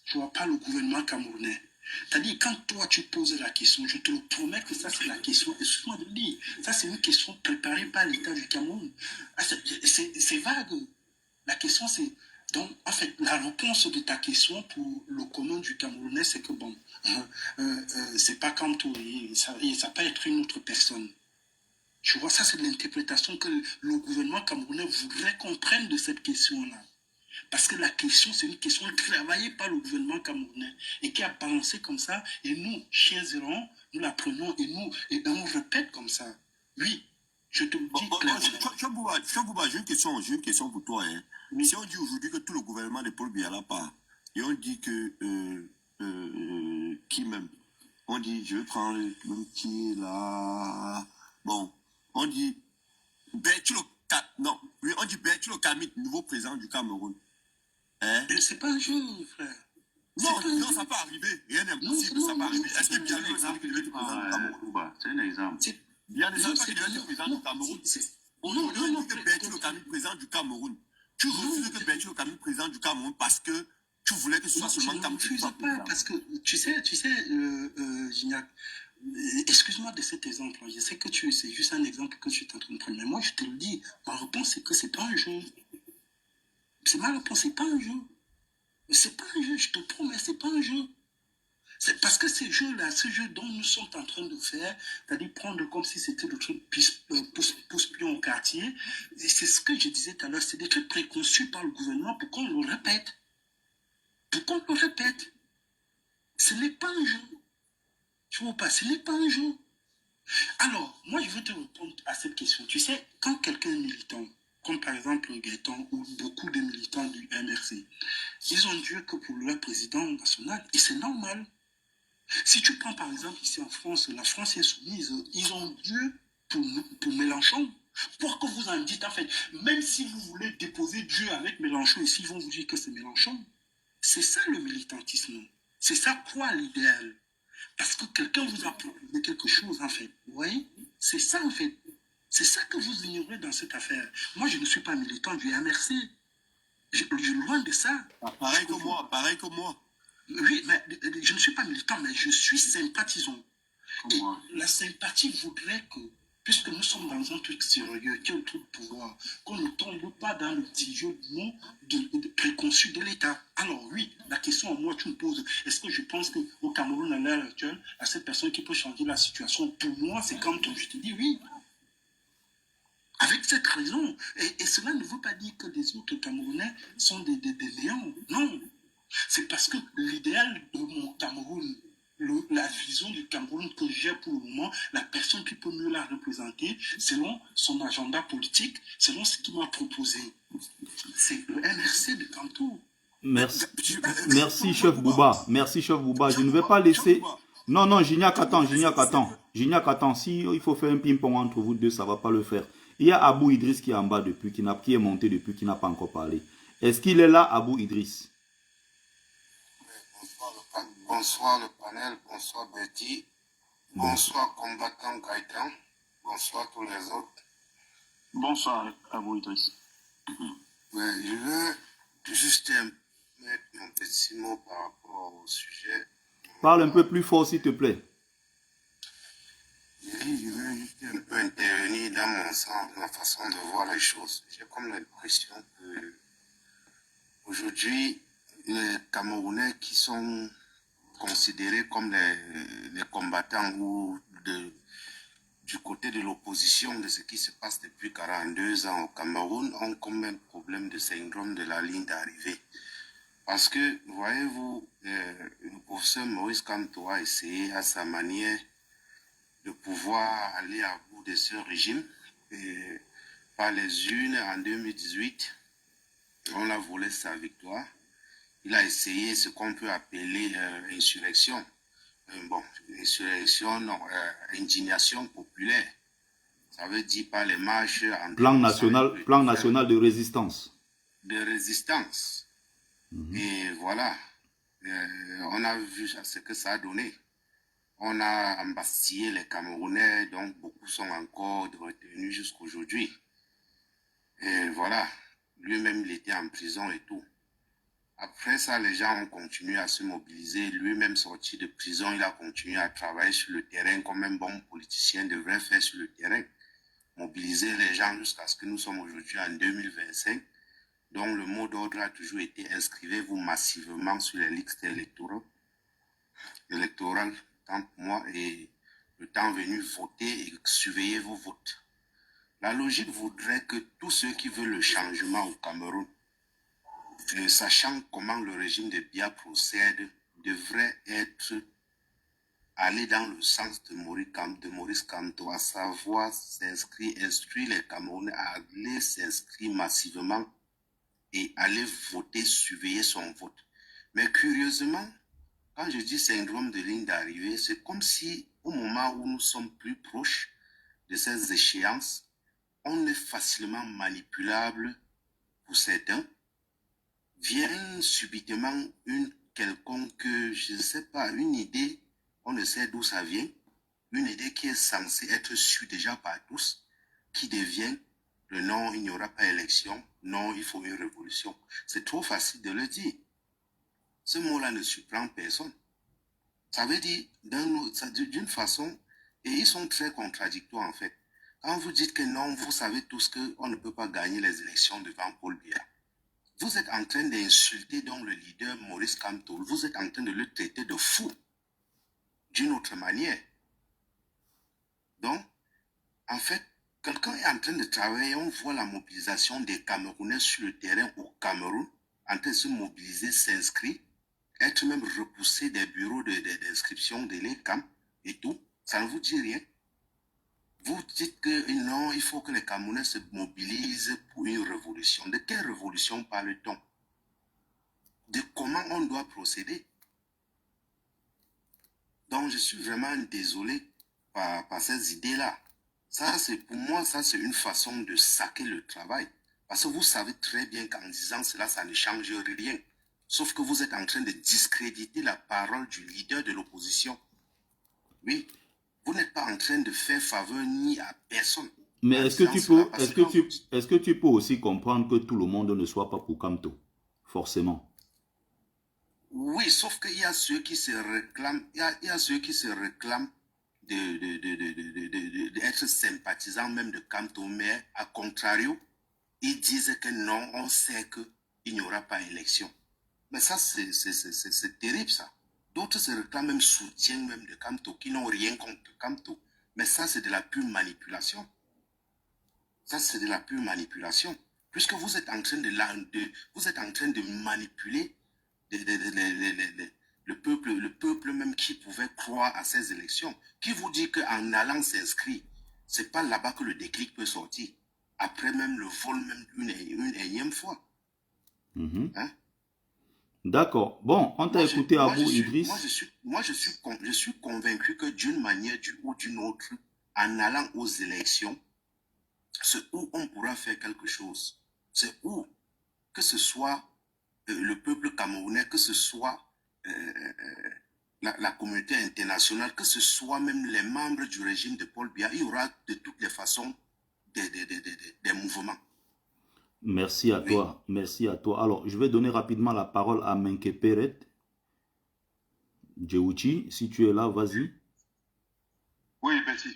I: tu vois, par le gouvernement camerounais. C'est-à-dire, quand toi tu poses la question, je te le promets que ça c'est la question, excuse-moi de le dire, ça c'est une question préparée par l'État du Cameroun. C'est vague. La question c'est, donc en fait, la réponse de ta question pour le commun du Camerounais, c'est que bon, c'est pas comme toi, ça peut être une autre personne. Tu vois, ça c'est l'interprétation que le gouvernement camerounais voudrait qu'on prenne de cette question-là. Parce que la question, c'est une question travaillée par le gouvernement camerounais et qui a balancé comme ça. Et nous, chers Irons, nous la prenons et on répète comme ça. Oui, je te le dis clairement.
C: Chambouba, j'ai une question pour toi. Hein. Oui. Si on dit aujourd'hui que tout le gouvernement de Paul Biya part, et on dit que qui même, on dit, je vais prendre le qui est là. Bon, on dit on dit Bertilo Kamit, nouveau président du Cameroun.
I: Hein? Mais c'est pas un jeu, frère.
C: Non, ça peut arriver. Rien n'est impossible, ça peut arriver. Est-ce que bien l'exemple qu'il devait être président du Cameroun?
H: C'est un exemple.
C: Bien l'exemple qu'il devait être président du Cameroun. Aujourd'hui, on dit que Bertilo Kamit, président du Cameroun. Tu refuses que Bertilo Kamit, président du Cameroun, parce que tu voulais que ce soit seulement Cameroun.
I: Je ne refuse pas, parce que, tu sais, Gignac, excuse-moi de cet exemple. Je sais que c'est juste un exemple que tu es en train de prendre. Mais moi, je te le dis, ma réponse, c'est que c'est pas un jeu. C'est ma réponse, c'est pas un jeu. C'est pas un jeu, je te promets, c'est pas un jeu. C'est parce que ces jeux-là, ce jeu dont nous sommes en train de faire, c'est-à-dire prendre comme si c'était le truc pousse-pion au quartier, c'est ce que je disais tout à l'heure, c'est des trucs préconçus par le gouvernement pour qu'on le répète. Pour qu'on le répète. Ce n'est pas un jeu. Tu vois pas, ce n'est pas un jeu. Alors, moi, je veux te répondre à cette question. Tu sais, quand quelqu'un est militant, comme par exemple Gaëtan ou beaucoup de militants du MRC, ils ont Dieu que pour leur président national, et c'est normal. Si tu prends par exemple ici en France, la France est soumise, ils ont Dieu pour Mélenchon. Pour que vous en dites, en fait, même si vous voulez déposer Dieu avec Mélenchon, ici, ils vont vous dire que c'est Mélenchon. C'est ça le militantisme. C'est ça quoi l'idéal. Parce que quelqu'un vous a proposé quelque chose, en fait. Vous voyez? C'est ça, en fait. C'est ça que vous ignorez dans cette affaire. Moi, je ne suis pas militant du MRC. Je suis loin de ça.
C: Pareil que moi.
I: Oui, mais je ne suis pas militant, mais je suis sympathisant. Et la sympathie voudrait que, puisque nous sommes dans un truc sérieux, qui est le truc de pouvoir, qu'on ne tombe pas dans le petit jeu de mots préconçu de l'État. Alors oui, la question à moi, tu me poses, est-ce que je pense qu'au Cameroun, à l'heure actuelle, à cette personne qui peut changer la situation, pour moi, c'est comme toi, je te dis oui. Avec cette raison. Et cela ne veut pas dire que les autres Camerounais sont des néants. Non. C'est parce que l'idéal de mon Cameroun, la vision du Cameroun que j'ai pour le moment, la personne qui peut mieux la représenter, selon son agenda politique, selon ce qu'il m'a proposé. C'est le MRC de Kanto.
A: Merci, chef Bouba. Merci, chef Bouba. Je ne vais pas laisser... Non, Gignac, attends. Gignac, attends. Si il faut faire un ping-pong entre vous deux, ça ne va pas le faire. Il y a Abou Idriss qui est en bas depuis, qui est monté depuis, qui n'a pas encore parlé. Est-ce qu'il est là, Abou Idriss?
D: Bonsoir le panel, bonsoir Betty, bonsoir combattant Gaëtan. Bonsoir tous les autres.
E: Bonsoir à vous, Idriss.
D: Ouais, je veux juste mettre mon petit mot par rapport au sujet.
A: Parle un peu plus fort, s'il te plaît.
D: Je veux juste un peu intervenir dans mon sens, ma façon de voir les choses. J'ai comme l'impression que aujourd'hui, les Camerounais qui sont considérés comme les combattants ou du côté de l'opposition de ce qui se passe depuis 42 ans au Cameroun ont comme un problème de syndrome de la ligne d'arrivée. Parce que, voyez-vous, le professeur Maurice Kamto a essayé à sa manière de pouvoir aller à bout de ce régime. Et par les unes, en 2018, on a volé sa victoire. Il a essayé ce qu'on peut appeler insurrection. Bon, insurrection, non, indignation populaire. Ça veut dire par les marches en
A: Plan national de résistance.
D: De résistance. Et voilà, on a vu ce que ça a donné. On a embastillé les Camerounais, donc beaucoup sont encore retenus jusqu'aujourd'hui. Et voilà, lui-même il était en prison et tout. Après ça, les gens ont continué à se mobiliser. Lui-même sorti de prison, il a continué à travailler sur le terrain comme un bon politicien devrait faire sur le terrain. Mobiliser les gens jusqu'à ce que nous sommes aujourd'hui en 2025. Donc le mot d'ordre a toujours été inscrivez-vous massivement sur les listes électorales, tant pour moi, et le temps venu, votez et surveillez vos votes. La logique voudrait que tous ceux qui veulent le changement au Cameroun, sachant comment le régime de Biya procède, devraient aller dans le sens de Maurice Kamto, à savoir instruire les Camerounais à aller s'inscrire massivement et aller voter, surveiller son vote. Mais curieusement, quand je dis syndrome de ligne d'arrivée, c'est comme si au moment où nous sommes plus proches de ces échéances, on est facilement manipulable pour certains. Vient subitement une quelconque, je ne sais pas, une idée, on ne sait d'où ça vient, une idée qui est censée être sûre déjà par tous, qui devient le non, il n'y aura pas élection, non, il faut une révolution. C'est trop facile de le dire. Ce mot-là ne surprend personne. Ça veut dire, d'une façon, et ils sont très contradictoires en fait. Quand vous dites que non, vous savez tous qu'on ne peut pas gagner les élections devant Paul Biya, vous êtes en train d'insulter donc le leader Maurice Kamto, vous êtes en train de le traiter de fou, d'une autre manière. Donc, en fait, quelqu'un est en train de travailler, on voit la mobilisation des Camerounais sur le terrain au Cameroun, en train de se mobiliser, s'inscrire, être même repoussé des bureaux d'inscription de l'ECAM et tout, ça ne vous dit rien. Vous dites que non, il faut que les Camerounais se mobilisent pour une révolution. De quelle révolution parle-t-on? De comment on doit procéder? Donc, je suis vraiment désolé par ces idées-là. Ça, c'est pour moi, ça, c'est une façon de saquer le travail. Parce que vous savez très bien qu'en disant cela, ça ne change rien. Sauf que vous êtes en train de discréditer la parole du leader de l'opposition. Oui, vous n'êtes pas en train de faire faveur ni à personne.
A: Mais est-ce que tu peux aussi comprendre que tout le monde ne soit pas pour Kamto? Forcément.
D: Oui, sauf qu'il y a ceux qui se réclament, il y a ceux qui se réclament d'être sympathisants même de Kamto, mais à contrario, ils disent que non, on sait qu'il n'y aura pas élection. Mais ça, c'est terrible ça. D'autres se réclament même soutien même de Kamto, qui n'ont rien contre Kamto. Mais ça, c'est de la pure manipulation. Ça, c'est de la pure manipulation. Puisque vous êtes en train de manipuler le peuple même qui pouvait croire à ces élections. Qui vous dit qu'en allant s'inscrire, c'est pas là-bas que le déclic peut sortir. Après même le vol, même une énième fois. Hein?
A: D'accord. Bon, on t'a écouté à vous, Idriss.
D: Moi, je suis convaincu que d'une manière ou d'une autre, en allant aux élections, c'est où on pourra faire quelque chose. C'est où, que ce soit le peuple camerounais, que ce soit
H: la communauté internationale, que ce soit même les membres du régime de Paul Biya, il y aura de toutes les façons des mouvements.
A: Merci à toi. Merci à toi. Alors, je vais donner rapidement la parole à Menke Peret. Djewuchi, si tu es là, vas-y.
J: Oui, merci.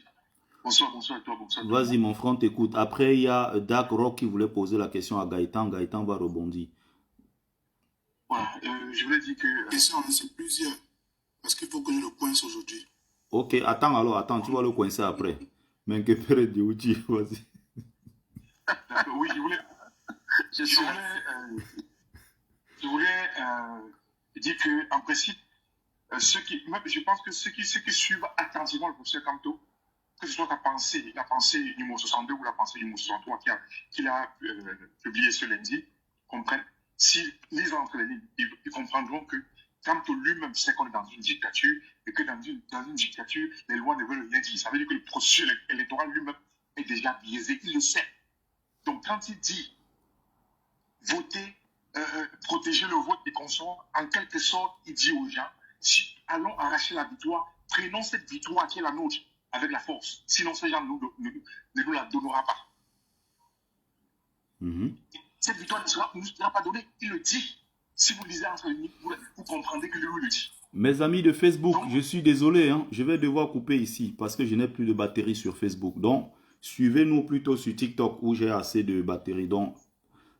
J: Bonsoir à toi, bonsoir.
A: Vas-y, mon frère, t'écoute. Après, il y a Dark Rock qui voulait poser la question à Gaëtan. Gaëtan va rebondir.
J: Voilà, je voulais dire que...
I: Question, c'est plusieurs. Parce qu'il faut que je le coince aujourd'hui.
A: Ok, attends, tu vas le coincer après. Menke Peret, Djewuchi, vas-y.
J: D'accord, oui, je voulais dire qu'en principe, je pense que ceux qui suivent attentivement le professeur Kamto, que ce soit la pensée numéro 62 ou la pensée numéro 63 qu'il a publié ce lundi, comprennent, s'ils lisent entre les lignes, ils comprendront que Kamto lui-même sait qu'on est dans une dictature et que dans une dictature, les lois ne veulent rien dire. Ça veut dire que le processus électoral lui-même est déjà biaisé, il le sait. Donc quand il dit voter, protéger le vote des consorts, en quelque sorte, il dit aux gens, allons arracher la victoire, prenons cette victoire qui est la nôtre avec la force. Sinon, ces gens ne nous la donnera pas. Cette victoire ne nous sera pas donnée. Il le dit. Si vous lisez entre les lignes, vous comprendrez que lui le dit.
A: Mes amis de Facebook, je suis désolé, hein, je vais devoir couper ici parce que je n'ai plus de batterie sur Facebook. Donc, suivez-nous plutôt sur TikTok où j'ai assez de batterie. Donc,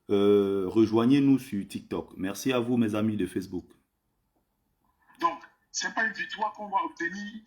A: rejoignez-nous sur TikTok. Merci à vous, mes amis de Facebook.
J: Donc, ce n'est pas une victoire qu'on va obtenir